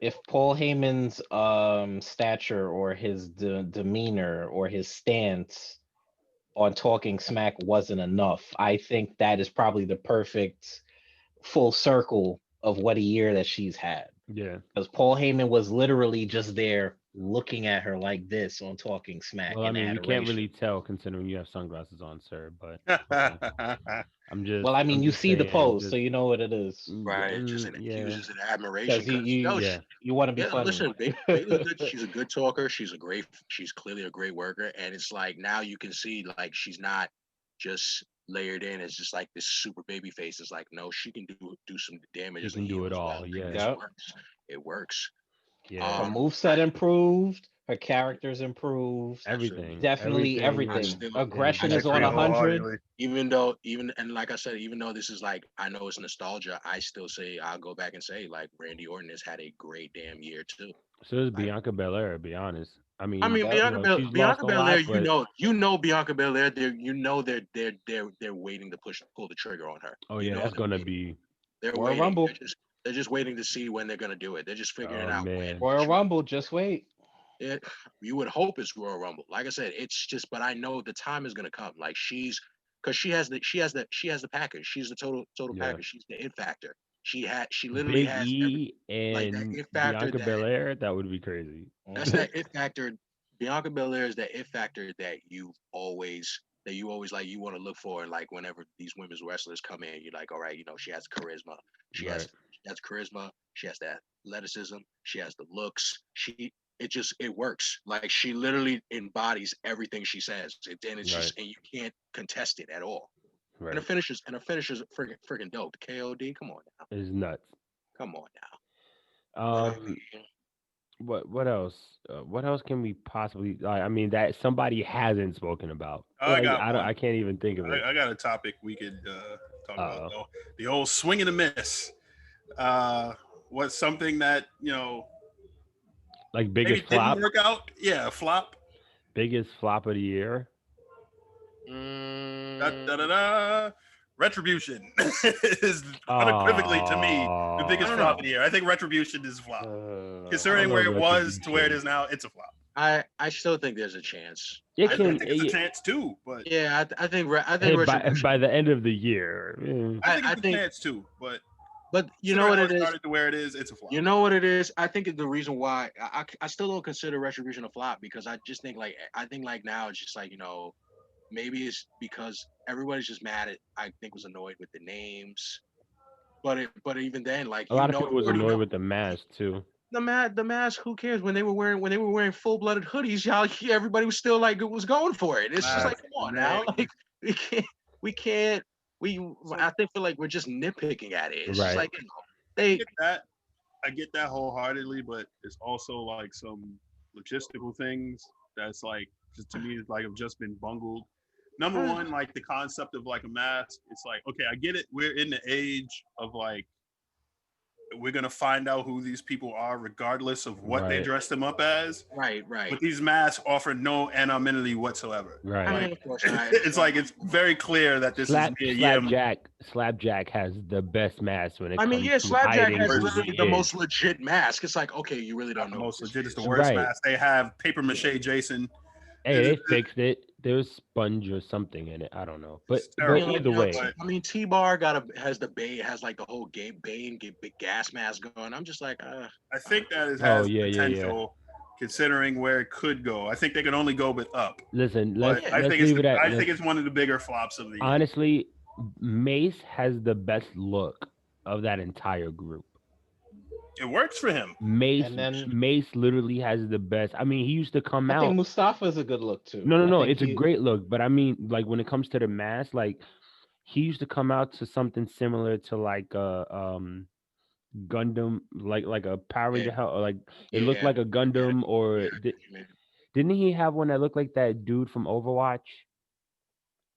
Heyman's stature or his demeanor or his stance on talking smack wasn't enough, I think that is probably the perfect full circle of what a year that she's had. Yeah, because Paul Heyman was literally just there looking at her like this on Talking Smack. Well, I mean, you can't really tell considering you have sunglasses on, sir. But I'm just. Well, I mean, you see the pose, so you know what it is, right? He was just an admiration. You want to be funny. Listen, Bayley's good. She's a good talker. She's clearly a great worker, and it's like now you can see like she's not just layered in as just like this super baby face. It's like no, she can do some damage. She can do it all. Yeah, it works. Yeah, her moveset improved. Her characters improved. Everything. Definitely everything. Aggression is on 100. Even like I said, even though this is like, I know it's nostalgia, I'll go back and say like Randy Orton has had a great damn year too. So is Bianca Belair, to be honest. I mean Bianca Belair, you know Bianca Belair, they're waiting to pull the trigger on her. Oh yeah, that's gonna be Royal Rumble. They're just waiting to see when they're gonna do it. They're just figuring it out. Man. Royal Rumble, just wait. You would hope it's Royal Rumble. Like I said, it's just, but I know the time is gonna come. Like because she has the package. She's the total Yeah. package. She's the it factor. She literally Big has E like that and it factor Bianca Belair, that would be crazy. that's that it factor. Bianca Belair is that it factor that you always like you want to look for, and like whenever these women's wrestlers come in, you're like, all right, she has charisma. She Right. has charisma. She has that athleticism. She has the looks. It works. Like she literally embodies everything she says, and it's Right. just and you can't contest it at all. And Right. her finishes are freaking dope. The KOD, come on now, It's nuts. come on now. But, Um, what else? What else can we possibly? I mean, that somebody hasn't spoken about. I got I don't. one. I can't even think of it. I got a topic we could talk about Uh-oh. though. The old swing and a miss. What's something that Like maybe biggest flop. didn't work out? Yeah, a flop. Biggest flop of the year. Da, da, da, da. Retribution is unequivocally to me the biggest I don't flop know. of the year. I think Retribution is a flop. I don't Considering know where it was Retribution. to where it is now, it's a flop. I still think there's a chance. It I can. think it's a chance too, but Yeah, I think Hey, Retribution. by the end of the year. I think I it's a think- chance too. But But you know what it is. Started to where it is, it's a flop. You know what it is. I think the reason why I still don't consider Retribution a flop because I just think like now it's just like maybe it's because everybody's just mad at I think was annoyed with the names, but even then like A lot of people you was already annoyed know with the mask too. the mask. Who cares when they were wearing full blooded hoodies? Y'all, everybody was still like was going for it. It's just like come on now, like we can't. I think feel like we're just nitpicking at it. It's just Right. like they. I get that wholeheartedly, but it's also like some logistical things that's like just to me like have just been bungled. Number one, like the concept of like a mask, it's like, okay, I get it. We're in the age of like we're gonna find out who these people are regardless of what they Right. dress them up as. Right. But these masks offer no anonymity whatsoever. Right. I mean, of course not. It's like it's very clear that this is Mia Yim. Slapjack has the best mask when it I comes mean, yeah, to Slapjack hiding has who literally he the is. most legit mask. It's like, okay, you really don't The know. most what this legit is the is. worst Right. mask. They have paper mache Jason. Hey, they fixed it. There's sponge or something in it. I don't know. But terrible, either way, I mean, T-Bar has like the whole big gas mask going. I'm just like, I think that it Oh, has yeah. potential considering where it could go. I think they can only go but up. Listen, But let's I think leave it at. I think it's one of the bigger flops of the year. Honestly, Mace has the best look of that entire group. It works for him. Mace And then- Mace literally has the best. I mean, he used to come I out. think Mustafa's a good look too. No, I think it's a great look. But I mean, like when it comes to the mask, like he used to come out to something similar to like Gundam, like a Power Ranger, or like it looked like a Gundam, or didn't he have one that looked like that dude from Overwatch?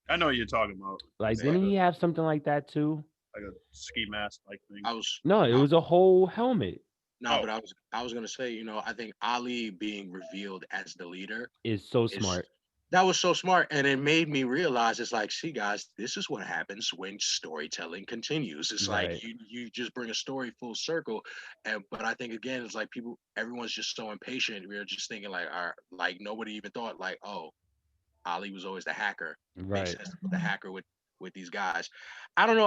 I know what you're talking about. Like, didn't he have something like that too? Like a ski mask like thing. It was a whole helmet. No, but I was gonna say, I think Ali being revealed as the leader is so smart. That was so smart, and it made me realize it's like, see, guys, this is what happens when storytelling continues. It's like you just bring a story full circle, but I think again, it's like everyone's just so impatient. We're just thinking like nobody even thought like, oh, Ali was always the hacker. Right. Makes sense to put the hacker with these guys. I don't know.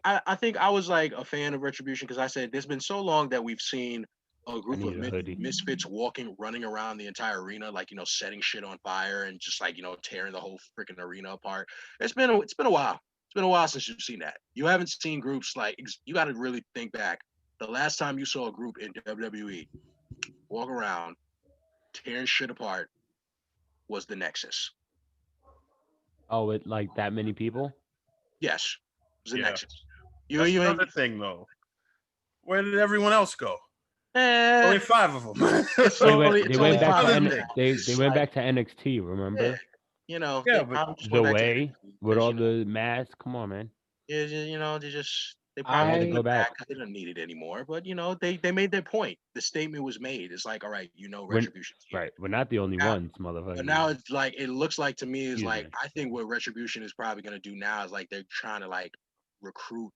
I think I was like a fan of Retribution because I said there's been so long that we've seen a group of misfits running around the entire arena, like setting shit on fire and just like tearing the whole freaking arena apart. It's been a while. It's been a while since you've seen that. You haven't seen groups like you got to really think back. The last time you saw a group in WWE walk around tearing shit apart was the Nexus. Oh, it like that many people? Yes, it was the Nexus. That's another thing though. Where did everyone else go? Only 5 of them. They went back to NXT. Remember? The way with all the masks. Come on, man. Yeah, they probably had to go back. They don't need it anymore. But they made their point. The statement was made. It's like, all right, Retribution. Right, we're not the only ones, motherfucker. But now it's like it looks like to me is like I think what Retribution is probably gonna do now is like they're trying to like recruit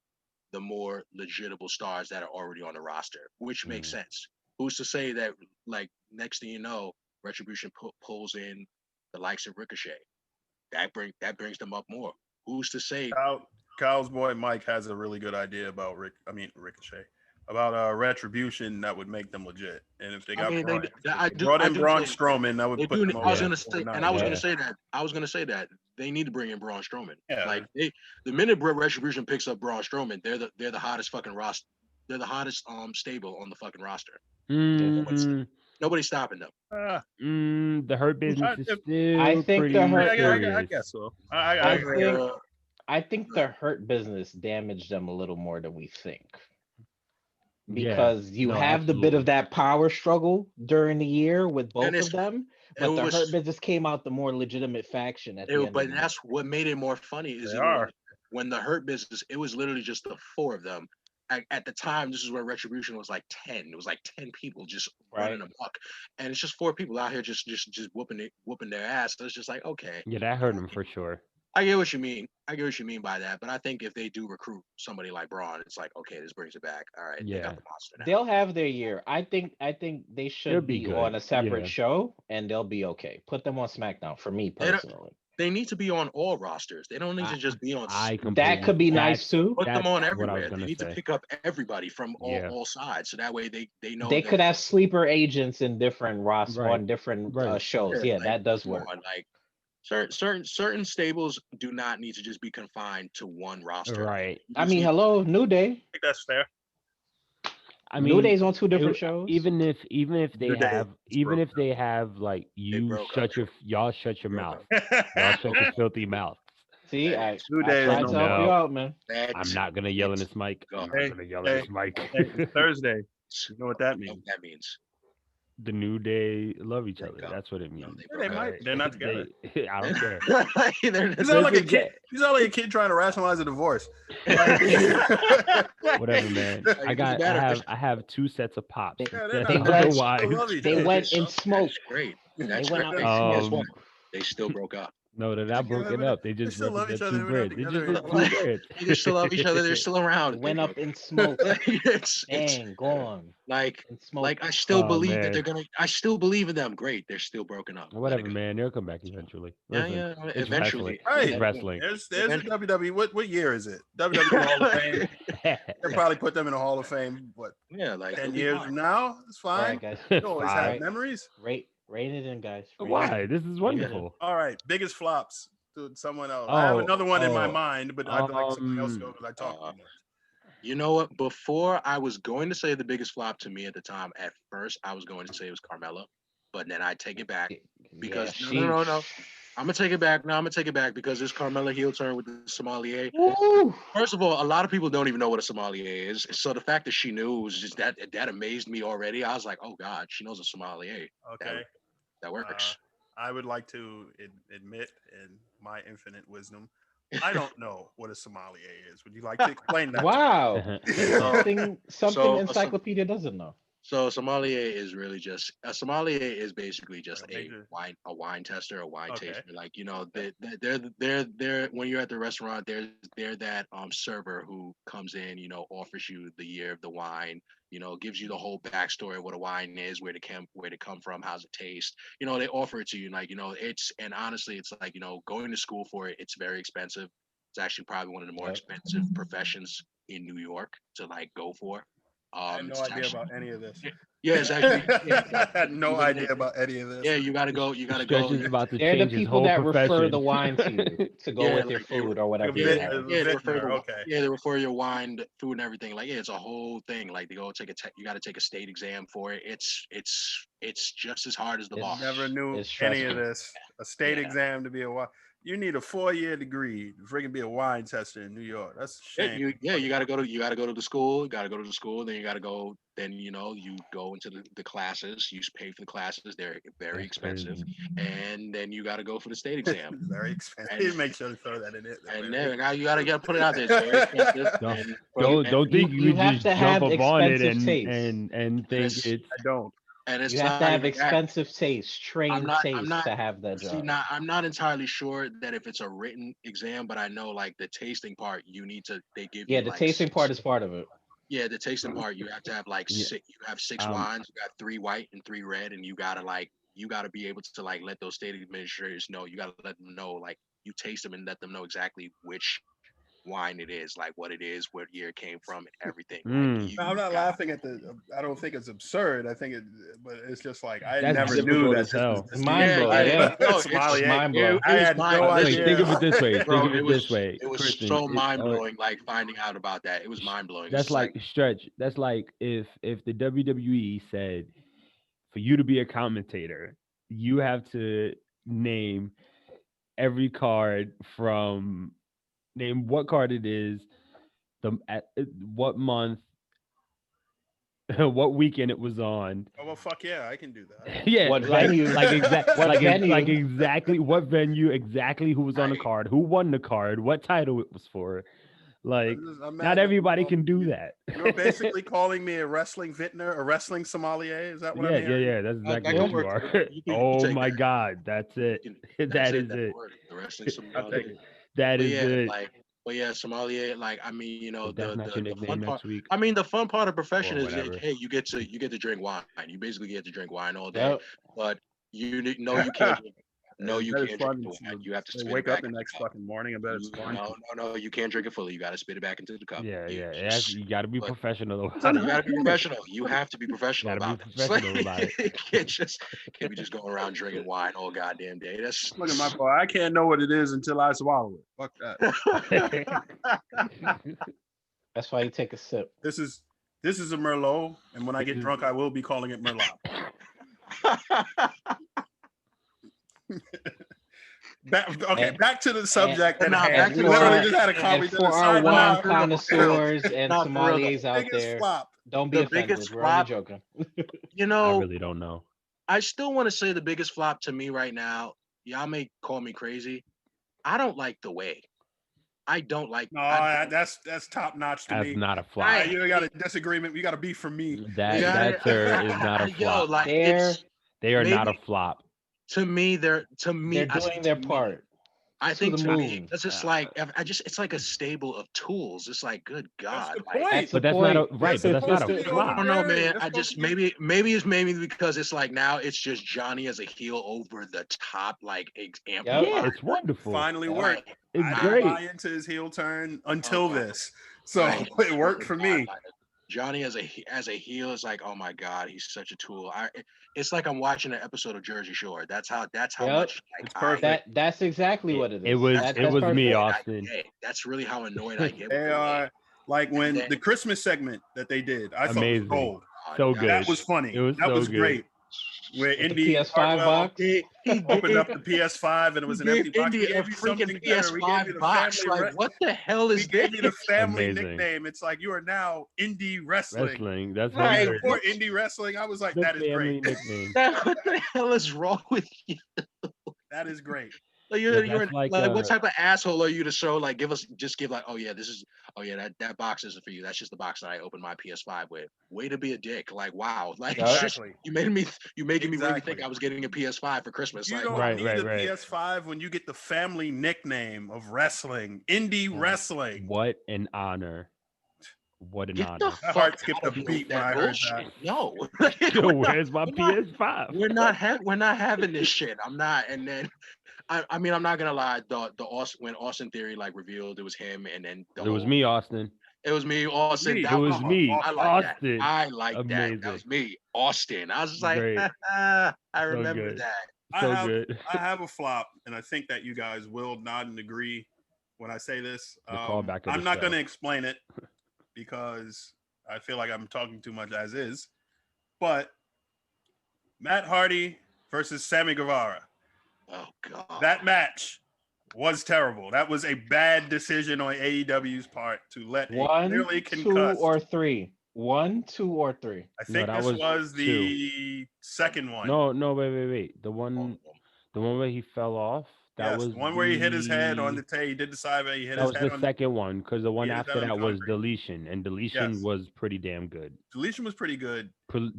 the more legitimate stars that are already on the roster, which makes sense. Who's to say that like next thing you know, Retribution pulls in the likes of Ricochet, that brings them up more. Who's to say? Kyle's boy Mike has a really good idea about Ricochet, about Retribution that would make them legit. And if they got brought in Braun Strowman, that would put them over. I was gonna say, and I was gonna say that they need to bring in Braun Strowman. Yeah. Like the minute Retribution picks up Braun Strowman, they're the hottest fucking roster. They're the hottest stable on the fucking roster. Nobody's stopping them. The Hurt Business is still I think pretty the Hurt. I guess so. I think the Hurt Business damaged them a little more than we think. Because you have the bit of that power struggle during the year with both of them, but the Hurt Business came out the more legitimate faction at the end. But that's what made it more funny is when the Hurt Business, it was literally just the four of them. At the time, this is where Retribution was like 10. It was like 10 people just running amok, and it's just 4 people out here just whooping their ass. So it's just like, okay, yeah, that hurt them for sure. I get what you mean. By that, but I think if they do recruit somebody like Braun, it's like, okay, this brings it back. All right, they got the monster now. They'll have their year. I think they should be on a separate show, and they'll be okay. Put them on SmackDown for me personally. They need to be on all rosters. They don't need to just be on. That could be nice too. Put them on everywhere. They need to pick up everybody from all sides, so that way they know. They could have sleeper agents in different rosters on different shows. Yeah, that does work. Like certain stables do not need to just be confined to one roster. Right. I mean, hello, New Day. I think that's fair. I mean, New Day's on 2 different shows. Even if they have like y'all shut your mouth. Y'all shut your filthy mouth. See, New Day tried to help you out, man. I'm not gonna yell in this mic. I'm not gonna yell in this mic. Thursday. You know what that means? That means the New Day love each other. That's what it means. They might. They're not together. I don't care. You sound like a kid. You sound like a kid trying to rationalize a divorce. Whatever, man. I have 2 sets of pops. They went in smoke. That's great. They went out in smoke. They still broke up. No, they're not broken up. They just still love each other. They still love each other. They're still around. Went up in smoke. Dang, gone. Like I still believe that they're gonna. I still believe in them. Great, they're still broken up. Whatever, man. They'll come back eventually. Yeah, eventually. Right, it's wrestling. There's WWE. What year is it? WWE Hall of Fame. They'll probably put them in the Hall of Fame. What? Yeah, like 10 years from now. It's fine. All right, guys. You always have memories. Rate it in, guys. Why? This is wonderful. All right, biggest flops to someone else. I have another one in my mind, but I'd like someone else to go because I talk too much. You know what? Before I was going to say the biggest flop to me at the time, at first I was going to say it was Carmella, but then I take it back because no. I'm gonna take it back. No, I'm gonna take it back because this Carmella heel turn with the sommelier. Woo! First of all, a lot of people don't even know what a sommelier is. So the fact that she knew was just that amazed me already. I was like, oh God, she knows a sommelier. Okay, that works. I would like to admit, in my infinite wisdom, I don't know what a sommelier is. Would you like to explain that? Wow, something Encyclopedia doesn't know. So sommelier is really just basically just a wine tester, a wine taster. Like, you know, they're when you're at the restaurant, they're that server who comes in, you know, offers you the year of the wine, you know, gives you the whole backstory of what a wine is, where to come from, how's it taste. You know, they offer it to you, like, you know, and honestly, it's like, you know, going to school for it, it's very expensive. It's actually probably one of the more expensive professions in New York to like go for. I had no idea about any of this. Yeah, exactly. I had no idea about any of this. Yeah, you gotta go. They're the people that refer the wine to you to go with your food or whatever. They refer your wine, food, and everything. Like, it's a whole thing. Like, they go you got to take a state exam for it. It's just as hard as the law. Never knew any of this. A state exam to be a wine. You need a 4-year degree to freaking be a wine tester in New York. That's a shame. You gotta go to the school. You gotta go to the school. Then you gotta go. Then, you know, you go into the classes. You pay for the classes. They're very expensive. And then you gotta go for the state exam. Very expensive. Make sure to throw that in it. And then now you gotta put it out there. It's very expensive. Don't think you just jump up on it and think it's. I don't. And it's you have to have expensive taste, trained taste to have that job. See, I'm not entirely sure that if it's a written exam, but I know like the tasting part, they give you. Yeah, the tasting part is part of it. Yeah, the tasting part, you have to have like 6 wines. You got 3 white and 3 red, and you gotta you got to be able to like let those state administrators know. You got to let them know, like you taste them and let them know exactly which wine it is, like what it is, what year it came from, and everything. Like No, I'm not laughing at the. I don't think it's absurd. I think it, but it's just like I That's never knew difficult that as this was hell. this Mind deep. blowing, yeah. No, Somali, it's mind blowing. I had no Wait, idea. think of it this way. Bro, Think of it this way. it was Kristen, so mind blowing. Like finding out about that, it was mind blowing. That's It's like like stretch. That's like if the WWE said for you to be a commentator, you have to name every card from name what card it is, what month, what weekend it was on. Oh well, fuck yeah, I can do that. Yeah, What like venue? like exact What like venue? like exactly what venue, exactly who was on the Right. card, who won the card, what title it was for. Like I'm not mad everybody you can do that. You're basically calling me a wrestling vintner, a wrestling sommelier. Is that what I'm Yeah, hearing? yeah. That's exactly that what could you work. are. You can Oh take my that. God, that's it. That's That is that it. word, the wrestling I'll take sommelier. it. That But is yeah, it. like, but yeah, sommelier. Like, I mean, you know, If that's not your the fun nickname part. next week I mean, the fun part of profession or is like, whatever. hey, you get to drink wine. You basically get to drink wine all day. Yep. But no, you can't drink. No, you That is can't drink fun. the wine. You have to So spit it wake up back the in the next cup. fucking morning. I bet it's fun. No, you can't drink it fully. You got to spit it back into the cup. Yeah, You, yeah. You got to be but professional you about it. got to be professional. You have to be professional Gotta be about it. It's like, professional about it. can't be just going around drinking wine all goddamn day. That's Look at my boy. I can't know what it is until I swallow it. Fuck that. That's why you take a sip. This is a Merlot, and when I This get is- drunk, I will be calling it Merlot. Back to the subject at hand. We literally just had a And conversation. for our wine connoisseurs and Nah, for real, sommeliers out Biggest there, flop. don't be The offended. biggest We're only flop- joking. You I know, really don't know. I still want to say the biggest flop to me right now. Y'all may call me crazy. I don't like the way. I don't like. No, I don't- that's top notch to That's me. not a flop. You got a disagreement. You got a beef from me. That sir is not a Yo, flop. like They're it's They are not a maybe- flop. to me. they're I say doing their to me, part. I To think the to me, moon. it's just like it's like a stable of tools. It's like, good That's God, the like, point. That's But the that's not a point. right. But that's not a Supposed to be flop. I don't know, man. That's I just supposed to be- maybe it's because it's like now it's just Johnny as a heel over the top, like amplified. Yeah, it's wonderful. Finally Yeah. worked. It's I great. didn't buy into his heel turn until Oh, this, so Right. it worked for me. Like, Johnny as a heel is like, oh my God, he's such a tool. It's like I'm watching an episode of Jersey Shore. That's how Yep. much like, It's perfect. That's exactly what it is. It was That's me, perfect. Austin. That's really how annoyed I get. with They the way. are like when then- the Christmas segment that they did. I thought Amazing. was gold. So that good. That was funny. It was that so was good. great. Where With the Indy PS5 Hartwell box. He opened up the PS5 and it was an gave empty box. Indy We a gave you something freaking better. We gave you PS5 the box. family. Like, what the hell We is gave this? you the family Amazing. nickname. It's like you are now indie wrestling. Wrestling. That's Right. hilarious. Support indie wrestling. I was like, The that is family great. nickname. What the hell is wrong with you? That is great. Like, Yeah, you're that's like, like, what type of asshole are you to show? Like, give like, that box isn't for you. That's just the box that I opened my PS5 with. Way to be a dick. Like, wow. Like, Yep. it's just, Exactly. you making me really Exactly. think I was getting a PS5 for Christmas. You Like, don't Right, need right, a right. PS5 when you get the family nickname of wrestling, indie Mhm. wrestling. What an honor. What an get honor. the My fuck heart skipped out of a here beat with when that I heard bullshit. No. Yo, where's my we're not- PS5? we're not having this shit. I'm not. And then I mean, I'm not gonna lie. The Austin, when Austin Theory like revealed it was him, and then It was me, Austin. It was me, Austin. Me. That It was me, I like Austin. that. I like that. Amazing. That was me, Austin. I was just like, Great. I remember good. that. So good. I have a flop, and I think that you guys will nod and agree when I say this. The callback of I'm the not show. going to explain it because I feel like I'm talking too much as is. But Matt Hardy versus Sammy Guevara. Oh God. That match was terrible. That was a bad decision on AEW's part to let a One, clearly 2, concussed. or 3. 1, 2, or 3. I think that this was was the second one. No, wait. The one where he fell off. That Yes, was the one where he hit his head on the tape. He did the side he hit That his was head the on second one, because the one hit his after head on that was concrete. deletion, and deletion Yes. was pretty damn good. Deletion was pretty good.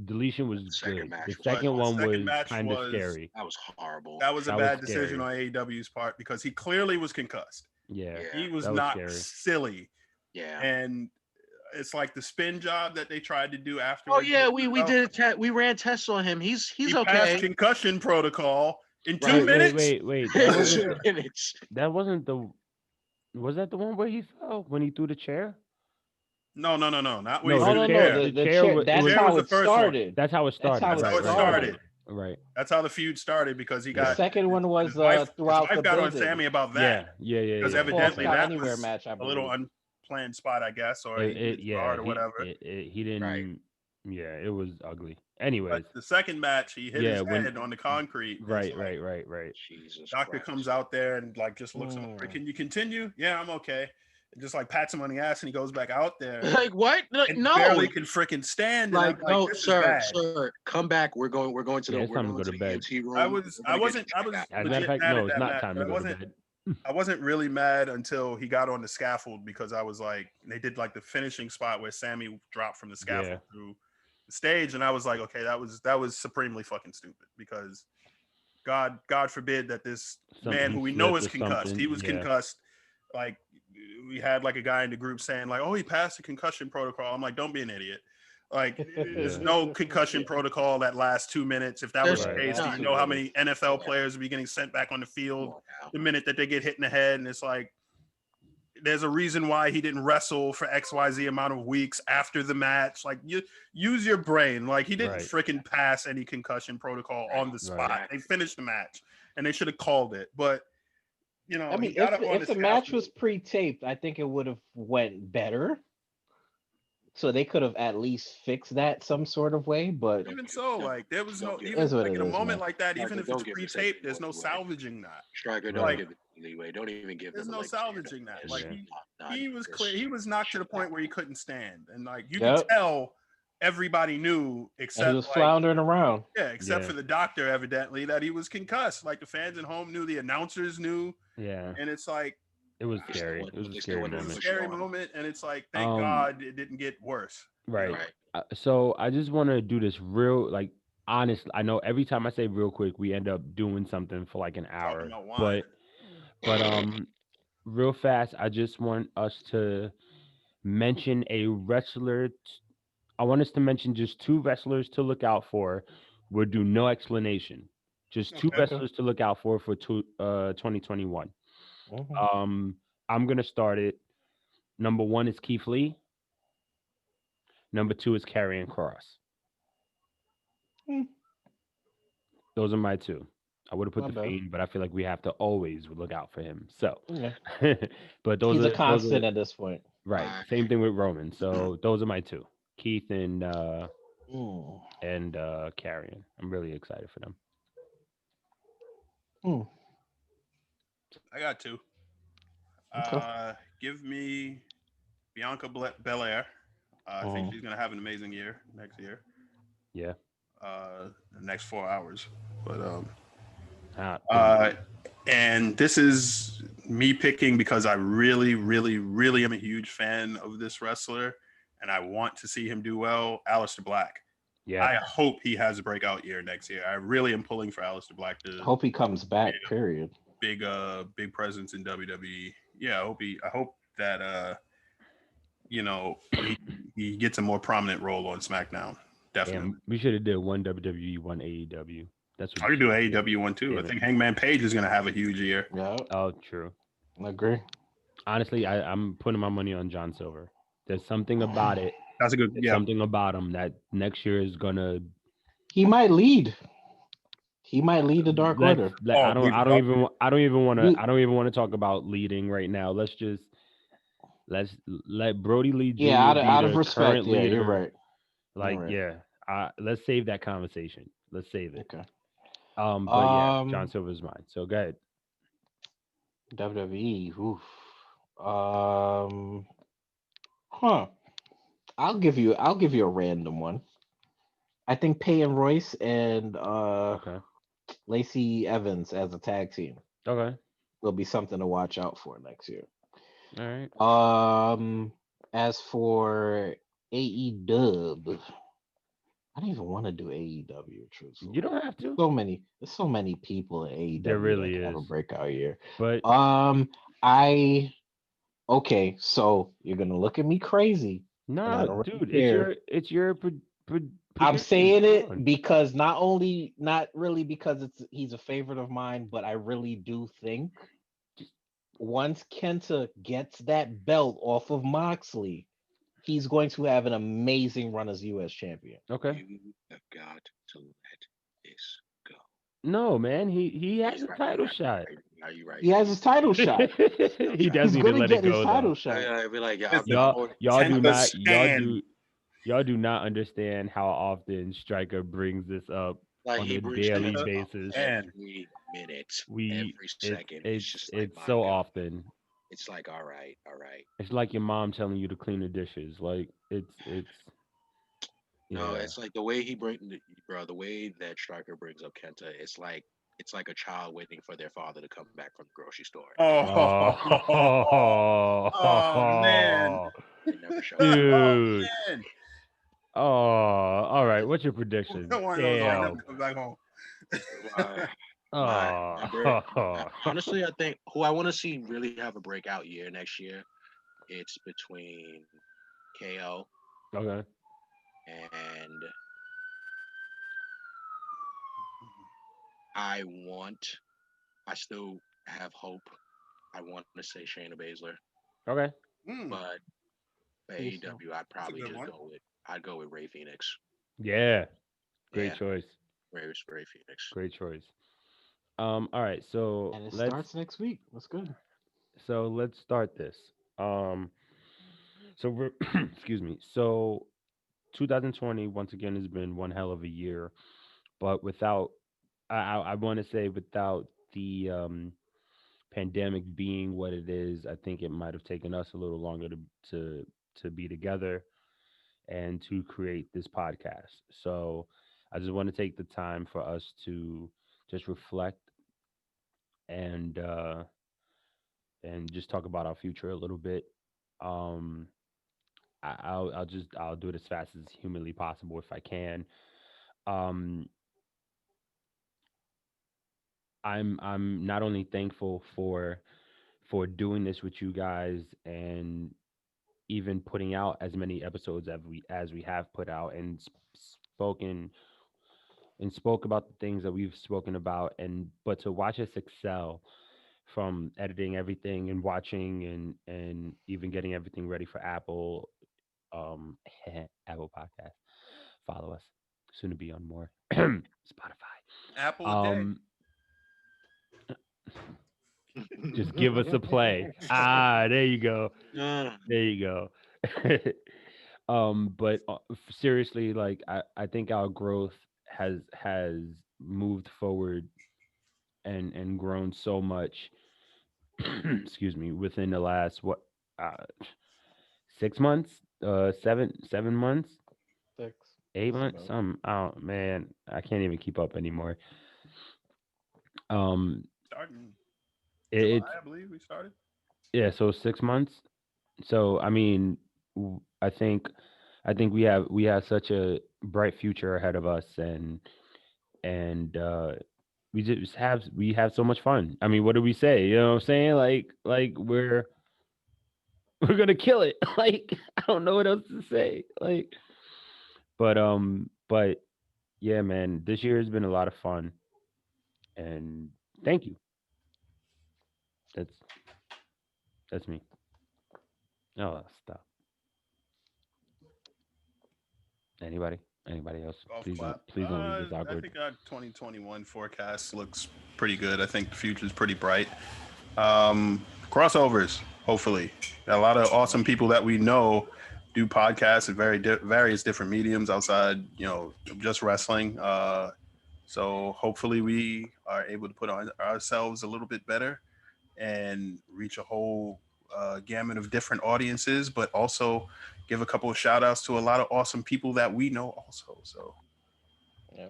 Deletion was The second good. match The was- second one second was match kind of was- scary. That was horrible. That was a That was bad decision scary. on AEW's part because he clearly was concussed. Yeah. Yeah. He was that was not scary. silly. Yeah. And It's like the spin job that they tried to do Oh afterwards. yeah, we did we ran tests on him. He's He okay. passed concussion protocol in 2 Right. minutes. Wait. That wasn't. 2 minutes. That wasn't the. Was that the one where he fell when he threw the chair? No. Not when No, he the threw No, the no, chair. the chair chair. was- it That's was- chair how was the it first one. started. That's how it started. how That's it how it started. Right. That's how the feud started because he The got second one was his wife throughout the got on building. Sammy about that. Yeah. Because The evidently Falls Count that Anywhere was match, I a little believe. unplanned spot, I guess, or he hard or whatever. He didn't. Right. Yeah, it was ugly. Anyways, But the second match, he hit his when- head on the concrete. and it's right. like, Jesus Doctor Christ. comes out there and like just looks him over. Can you continue? Yeah, I'm okay. And just like pats him on the ass and he goes back out there. Like what? Like, And no. barely can freaking stand. And Like I'm no, this is sir, bad. sir, come back. We're going to Yeah, the it's time to go to the bed. EMT room. I We're was gonna get legit as a matter of mad fact, at no, it's that not match, time but to go to bed. I wasn't really mad until he got on the scaffold because I was like, they did like the finishing spot where Sammy dropped from the scaffold through the stage, and I was like, okay, that was supremely fucking stupid because God forbid that this man who we know is concussed. He was concussed. Like we had like a guy in the group saying like, oh, he passed the concussion protocol. I'm like, don't be an idiot. Like there's no concussion protocol that lasts 2 minutes. If that was the case, do you know how many NFL players will be getting sent back on the field the minute that they get hit in the head? And it's like, there's a reason why he didn't wrestle for XYZ amount of weeks after the match. Like you use your brain. Like he didn't freaking pass any concussion protocol on the spot. They finished the match and they should have called it. But you know, I mean, if the match was pre-taped, I think it would have went better. So they could have at least fixed that some sort of way, but even so, like there was no even Is what like it in a is, moment man. like that, Striker, even if don't it's give the pre-taped, second there's no leeway. salvaging that. Striker, don't give it leeway. Don't even give There's them no a leg salvaging that. stand. Like It's he was not clear. this He was knocked to the shit point where he happening. couldn't stand, and like you could tell everybody knew except he was like, floundering around. yeah, except for the doctor evidently that he was concussed. Like the fans at home knew, the announcers knew. Yeah. And it's like it was scary. It was a scary it was a moment. scary moment, and it's like thank God it didn't get worse. Right. So I just want to do this real, like, honest. I know every time I say real quick, we end up doing something for like an hour. But real fast, I just want us to mention a wrestler. I want us to mention just 2 wrestlers to look out for. We'll do no explanation. Just 2 wrestlers to look out for 2021. I'm gonna start it. Number 1 is Keith Lee. Number 2 is Karrion Kross. Those are my 2. I would have put the Fiend, but I feel like we have to always look out for him. So, but He's a constant at this point, right? Same thing with Roman. So those are my 2, Keith and Karrion. I'm really excited for them. I got 2. Give me Bianca Belair. I think she's gonna have an amazing year next year. Yeah. The next 4 hours, but and this is me picking because I really, really, really am a huge fan of this wrestler, and I want to see him do well. Aleister Black. Yeah. I hope he has a breakout year next year. I really am pulling for Aleister Black to hope he comes back. Period. Big presence in WWE. Yeah, I hope that he gets a more prominent role on SmackDown. Definitely. Damn, we should have did one WWE, one AEW. That's what I could do AEW one too. Yeah. I think Hangman Page is gonna have a huge year. Yeah. Oh, true. I agree. Honestly, I'm putting my money on Jon Silver. There's something about it. That's a good. Something about him that next year is gonna. He might lead. He might lead the Dark Order. I don't even want to talk about leading right now. Let's let Brodie Lee Jr. out of respect. Yeah, leader. you're right. Like, let's save that conversation. Let's save it. Okay. But yeah, Jon Silver's mine. So go ahead. WWE. Oof. I'll give you a random one. I think Peyton Royce and Lacey Evans as a tag team. Okay. Will be something to watch out for next year. All right. As for AEW, I don't even want to do AEW. Truthfully, you don't have to. There's so many people in AEW. There really that is. Have a breakout year. But so you're gonna look at me crazy, and I No, don't really dude, care. it's your I'm prediction. saying Come it on. because not really because he's a favorite of mine, but I really do think once Kenta gets that belt off of Moxley, he's going to have an amazing run as U.S. champion. Okay. You have got to let this go. No, man, he has a title shot. You're right. He has his title shot. He does He's need to gonna let it get his go though. title shot. I'd be like, Listen, Y'all do Kenta not Stan. y'all do not understand how often Stryker brings this up like on he a brings daily Kenta up basis. Man. every minute, We every second. It's just like, it's my so God. often. It's like, all right. It's like your mom telling you to clean the dishes. Like it's No, yeah. it's like the way the way that Stryker brings up Kenta, it's like a child waiting for their father to come back from the grocery store. Oh man. They never show up. Dude. Man. Oh, all right. What's your prediction? No one knows when Damn. he comes back home. Honestly, I think who I want to see really have a breakout year next year, it's between KO Okay. and I still have hope. I want to say Shayna Baszler, Okay. but for Please AEW, I'd probably good just one. I'd go with Ray Phoenix. Yeah. Great Yeah, choice. Ray Phoenix. Great choice. All right. So And it let's starts next week. That's good. start this. So we're excuse me. So 2020 once again has been one hell of a year, but without I want to say without the pandemic being what it is, I think it might have taken us a little longer to be together and to create this podcast. So I just want to take the time for us to just reflect and uh and just talk about our future a little bit. Um I'll do it as fast as humanly possible if I can. Um I'm not only thankful for doing this with you guys and even putting out as many episodes as we have put out and spoken and spoke about the things that we've spoken about, and but to watch us excel from editing everything and watching and even getting everything ready for Apple Apple Podcast. Follow us soon to be on more Spotify. Apple a day. Um just give us a play. There you go. Uh, There you go. But seriously, like I think our growth has moved forward and grown so much. Excuse me, within the last what uh 6 months, 7 months, 6. 8 months. Some oh man, I can't even keep up anymore. Um, Starting July, it's I believe we started. yeah, so 6 months. So I mean, I think we have such a bright future ahead of us, and we have so much fun. I mean, what do we say? You know what I'm saying? Like we're gonna kill it. Like I don't know what else to say. Like, but yeah, man, this year has been a lot of fun, and thank you. That's that's me. Oh, stop. Anybody? Anybody else? Golf clap. Please don't leave this I awkward. think our 2021 forecast looks pretty good. I think the future's pretty bright. Crossovers, hopefully. A lot of awesome people that we know do podcasts in various different mediums outside, just wrestling. So hopefully we are able to put on ourselves a little bit better and reach a whole gamut of different audiences, but also give a couple of shout outs to a lot of awesome people that we know also. So Yeah.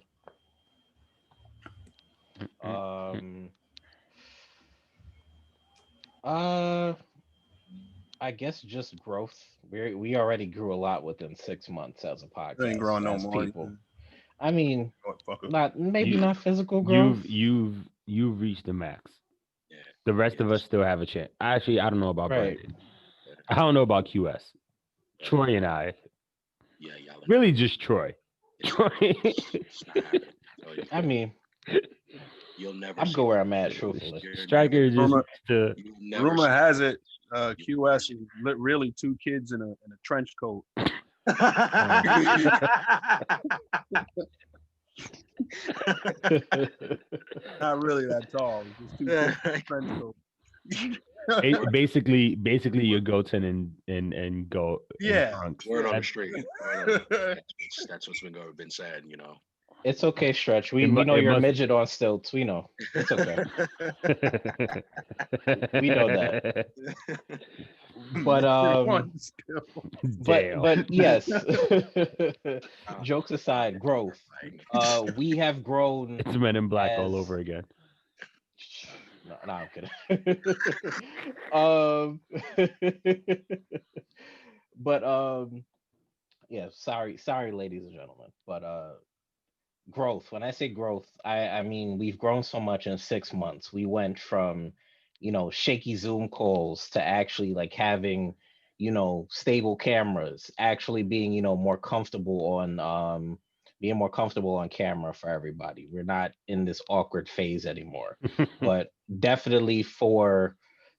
Mm-mm. Uh, I guess just growth. We already grew a lot within 6 months as a it ain't podcast, growing no as more. people. I mean, Fucker. You not physical growth. you've reached the max. yeah. The rest of Yes. us still have a chance. Actually, I don't know about Right. Brandon. I don't know about QS. Troy and I. Yeah, y'all. Really, just Troy. It's not happening. I mean, You'll never. I'm See go where that. I'm at, truthfully. Striker just Rumor, needs to. You'll never rumor see has it, QS is really two kids in a trench coat. Not really that tall. Just two kids in a trench coat. Basically, you go to and go. Yeah. Trunks. Word on the That's- street. That's what's been said, you know. It's okay, Stretch. We mu- know it you're a must- midget on stilts. We know. It's okay. We know that. But Damn. but yes. Jokes aside, growth. We have grown. It's Men in Black all as- over again. No, I'm kidding. But yeah, sorry, ladies and gentlemen. But growth. When I say growth, I mean we've grown so much in 6 months. We went from, shaky Zoom calls to actually like having, stable cameras, actually being, more comfortable on being more comfortable on camera for everybody. We're not in this awkward phase anymore. But definitely for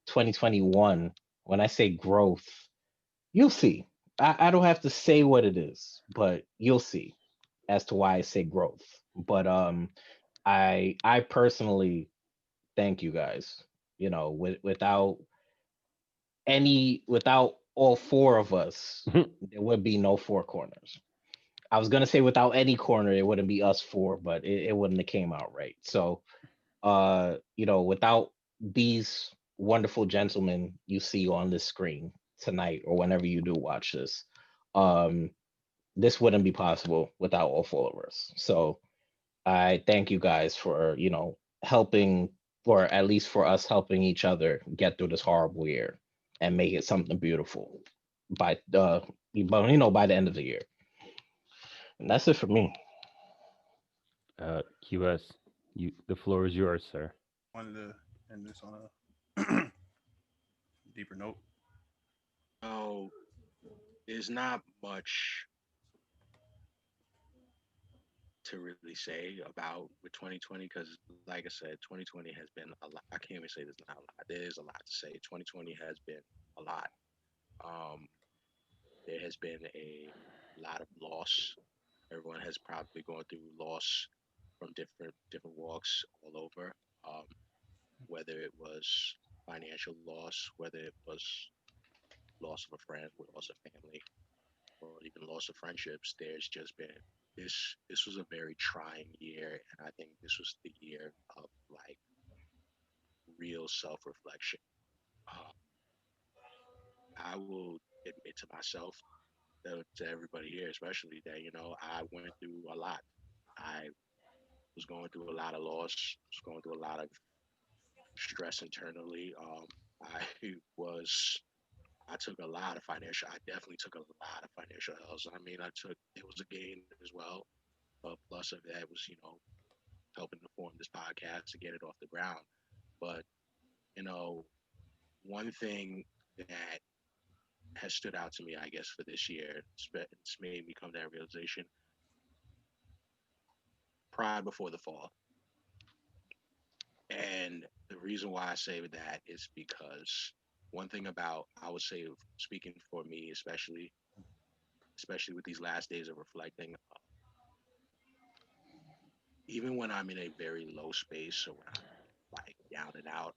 2021, when I say growth, you'll see. I don't have to say what it is, but you'll see as to why I say growth. But I personally thank you guys. Without all four of us, there would be no four corners. I was gonna say without any corner, it wouldn't be us four, but it wouldn't have came out right. So without these wonderful gentlemen you see on this screen tonight or whenever you do watch this, this wouldn't be possible without all four of us. So I thank you guys for, helping, or at least for us helping each other get through this horrible year and make it something beautiful by by the end of the year. And that's it for me. QS, the floor is yours, sir. Wanted to end this on a deeper note. Oh, there's not much to really say about with 2020 because, like I said, 2020 has been a lot. I can't even say there's not a lot. There is a lot to say. 2020 has been a lot. There has been a lot of loss. Everyone has probably gone through loss from different walks all over. Whether it was financial loss, whether it was loss of a friend, loss of family, or even loss of friendships. There's just been this was a very trying year, and I think this was the year of like real self-reflection. Uh, I will admit to myself, to everybody here, especially that I went through a lot. I was going through a lot of loss, was going through a lot of stress internally. I was I took a lot of financial. I definitely took a lot of financial L's. I mean, it was a gain as well. But plus of that was, helping to form this podcast to get it off the ground. But, one thing that has stood out to me, I guess, for this year, it's made me come to that realization: pride before the fall. And the reason why I say that is because one thing about, I would say, speaking for me, especially with these last days of reflecting, even when I'm in a very low space or when I'm like down and out,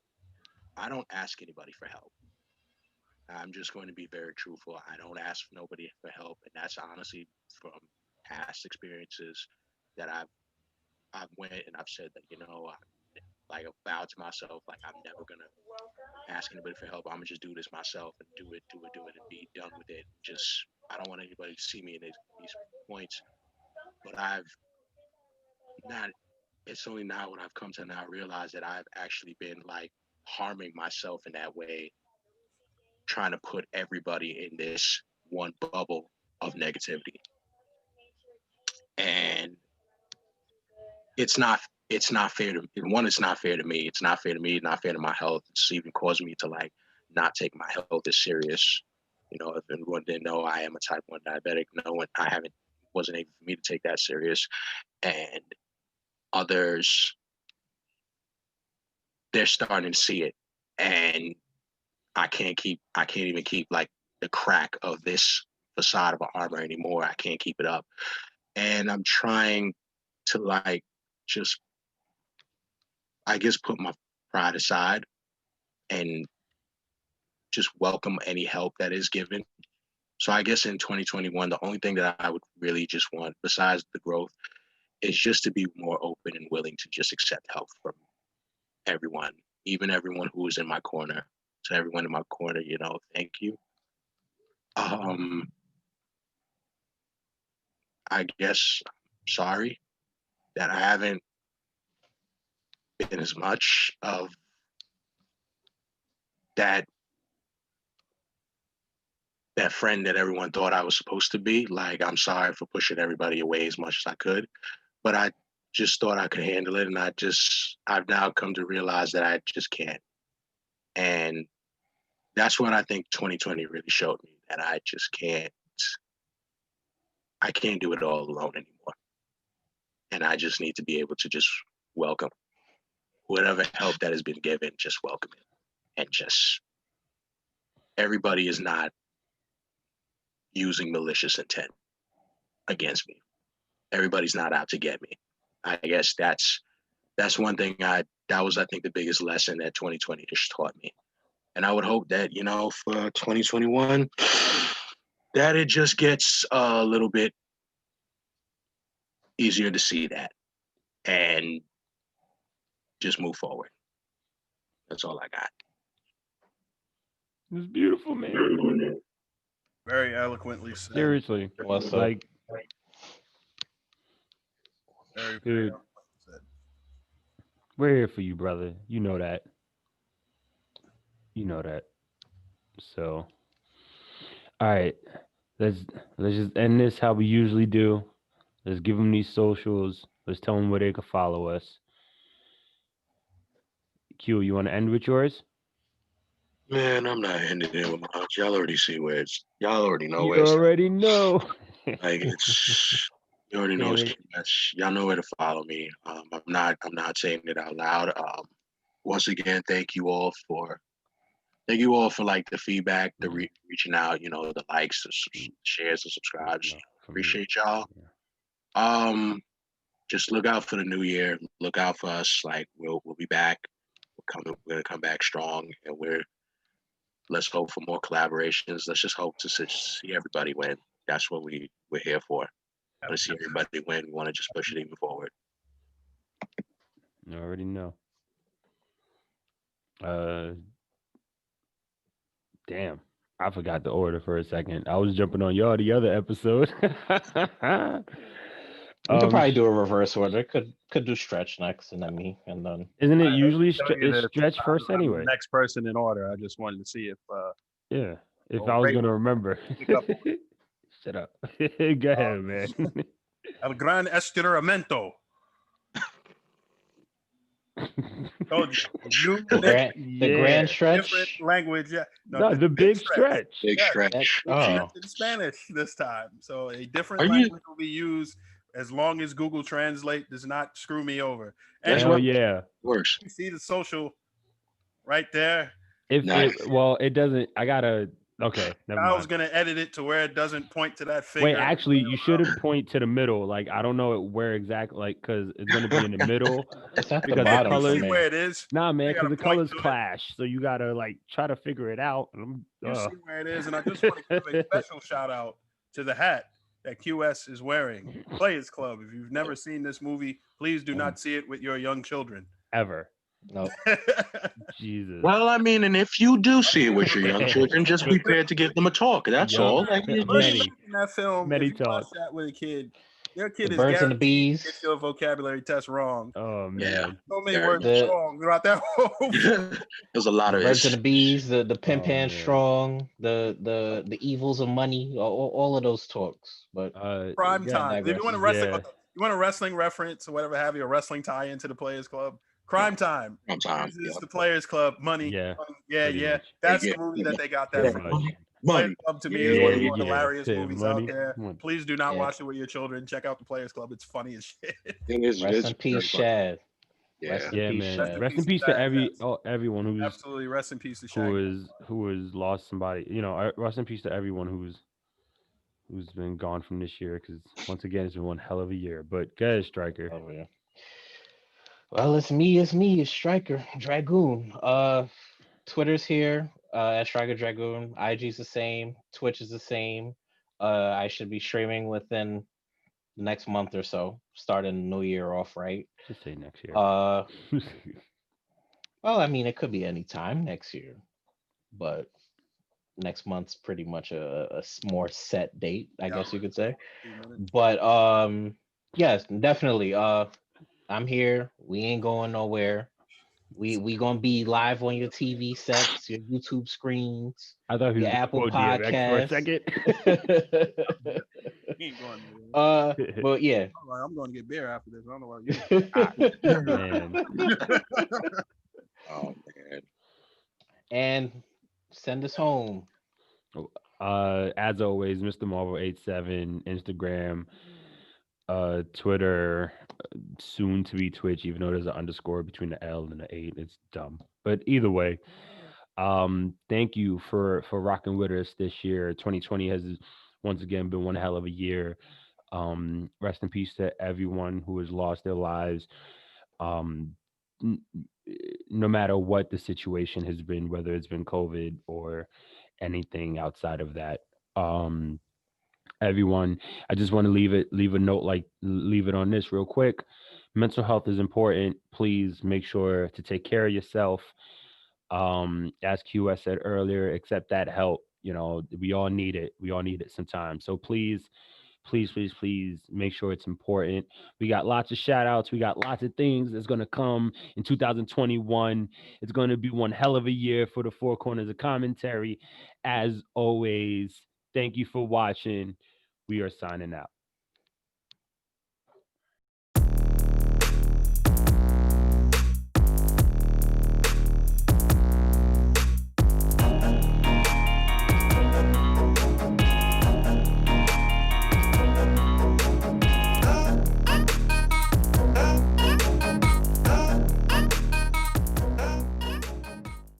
I don't ask anybody for help. I'm just going to be very truthful. I don't ask nobody for help, and that's honestly from past experiences that I've went and I've said that like I've vowed to myself, like I'm never gonna ask anybody for help. I'm gonna just do this myself and do it, and be done with it. Just I don't want anybody to see me in these points. But I've not. It's only now when I've come to now realize that I've actually been like harming myself in that way, trying to put everybody in this one bubble of negativity. And it's not fair to one, it's not fair to me. It's not fair to me, not fair to my health. It's even caused me to like not take my health as serious. You know, if anyone didn't know, I am a type 1 diabetic. No one, wasn't able for me to take that serious. And others, they're starting to see it. And I can't even keep like the crack of this facade of armor anymore. I can't keep it up. And I'm trying to like just, I guess, put my pride aside and just welcome any help that is given. So I guess in 2021, the only thing that I would really just want, besides the growth, is just to be more open and willing to just accept help from everyone, even everyone who is in my corner. To everyone in my corner, you know, thank you. I guess sorry that I haven't been as much of that friend that everyone thought I was supposed to be. Like, I'm sorry for pushing everybody away as much as I could, but I just thought I could handle it, and I've now come to realize that I just can't. And that's what I think 2020 really showed me, that I just can't. I can't do it all alone anymore. And I just need to be able to just welcome whatever help that has been given, just welcome it. And just, everybody is not using malicious intent against me. Everybody's not out to get me. I guess that's one thing that was, I think, the biggest lesson that 2020 just taught me. And I would hope that, you know, for 2021, that it just gets a little bit easier to see that and just move forward. That's all I got. It's beautiful, man. Very eloquently said. Seriously. What's like, very dude, eloquently said. we're here for you, brother. You know that. You know that. So, all right, let's just end this how we usually do. Let's give them these socials. Let's tell them where they can follow us. Q, you want to end with yours? Man, I'm not ending it with mine. Y'all already see where it's. Y'all already know You where it's. already know. Like, it's. You already know it's. Y'all know where to follow me. I'm not saying it out loud. Once again, thank you all for like the feedback, the reaching out. You know, the likes, the shares, the subscribes. Appreciate y'all. Just look out for the new year. Look out for us. Like, we'll be back. We're gonna come back strong, and let's hope for more collaborations. Let's just hope to see everybody win. That's what we're here for. We want to see everybody win. We want to just push it even forward. You already know. Damn, I forgot the order for a second. I was jumping on y'all the other episode. We could probably do a reverse order. Could do Stretch next and then me, and then. Isn't it usually Stretch first anyway? Next person in order. I just wanted to see if. Yeah, if I was gonna remember. Shut up. Go ahead, man. El Gran Estiramiento. Told you. The grand stretch. Different language. Yeah. No, the big stretch. Big stretch. In Spanish this time. So a different language will be used as long as Google Translate does not screw me over. Hell yeah. Works. You see the social right there. It doesn't. I gotta. Okay, never mind. I was gonna edit it to where it doesn't point to that finger. Wait, actually, you shouldn't point to the middle. Like, I don't know where exactly. Like, because it's gonna be in the middle. It's at the bottom. Colors, see where it is. Nah, man, because the colors clash. So you gotta like try to figure it out. You see where it is, and I just want to give a special shout out to the hat that QS is wearing. Players Club. If you've never seen this movie, please do not see it with your young children. Ever. No. Jesus. Well, I mean, and if you do see it with your young children, just be prepared to give them a talk. That's all. Like, in that film, many if you watch talks. that with a kid, your kid is Birds and the Bees. Get your vocabulary test wrong. Oh man. Yeah. So many words wrong throughout that whole film. There's a lot of Birds and the Bees, the pimp hand strong, the evils of money, all of those talks. But prime time. If you want a wrestling, you want a wrestling reference or whatever have you, a wrestling tie into the Players Club. Crime Time. This is the Players Club. Money. Yeah. Yeah. That's the movie that they got that from. Money. Club to me Yeah, is one of the yeah, more yeah. hilarious Say movies money. out there. Money. Please do not Yeah. watch it with your children. Check out the Players Club. It's funny as shit. Thing is, Rest it's in peace, very funny. Shad. Yeah. Rest in Yeah, peace, man. Rest in Shad. Rest in peace to peace to Shaq, yes. everyone who's Absolutely. Rest in peace to Shaq. who has lost somebody. You know, rest in peace to everyone who's been gone from this year, because once again it's been one hell of a year. But go ahead, Striker. Oh, yeah. Well, it's it's Striker Dragoon. Twitter's here, at Striker Dragoon. IG's the same, Twitch is the same. I should be streaming within the next month or so, starting the new year off right. Just say next year. Well, I mean, it could be any time next year, but next month's pretty much a more set date, I Yeah. guess you could say. 2 minutes. But yes, definitely. I'm here. We ain't going nowhere. We gonna be live on your TV sets, your YouTube screens, I thought he your was gonna Apple quote DMX for a Podcasts. second. He ain't going nowhere. But yeah. I'm like, I'm going to get beer after this. I don't know about you. Man, Oh man. And send us home. as always, Mr. Marvel 87, Instagram, Twitter, soon to be Twitch, even though there's an underscore between the L and the 8. It's dumb. But either way, thank you for rocking with us this year. 2020 has once again been one hell of a year. Rest in peace to everyone who has lost their lives. No matter what the situation has been, whether it's been COVID or anything outside of that. Everyone, I just want to leave a note, like leave it on this real quick. Mental health is important. Please make sure to take care of yourself. As QS said earlier, accept that help. You know, we all need it. We all need it sometimes. So please make sure it's important. We got lots of shout outs. We got lots of things that's going to come in 2021. It's going to be one hell of a year for the Four Corners of Commentary. As always, thank you for watching. We are signing out.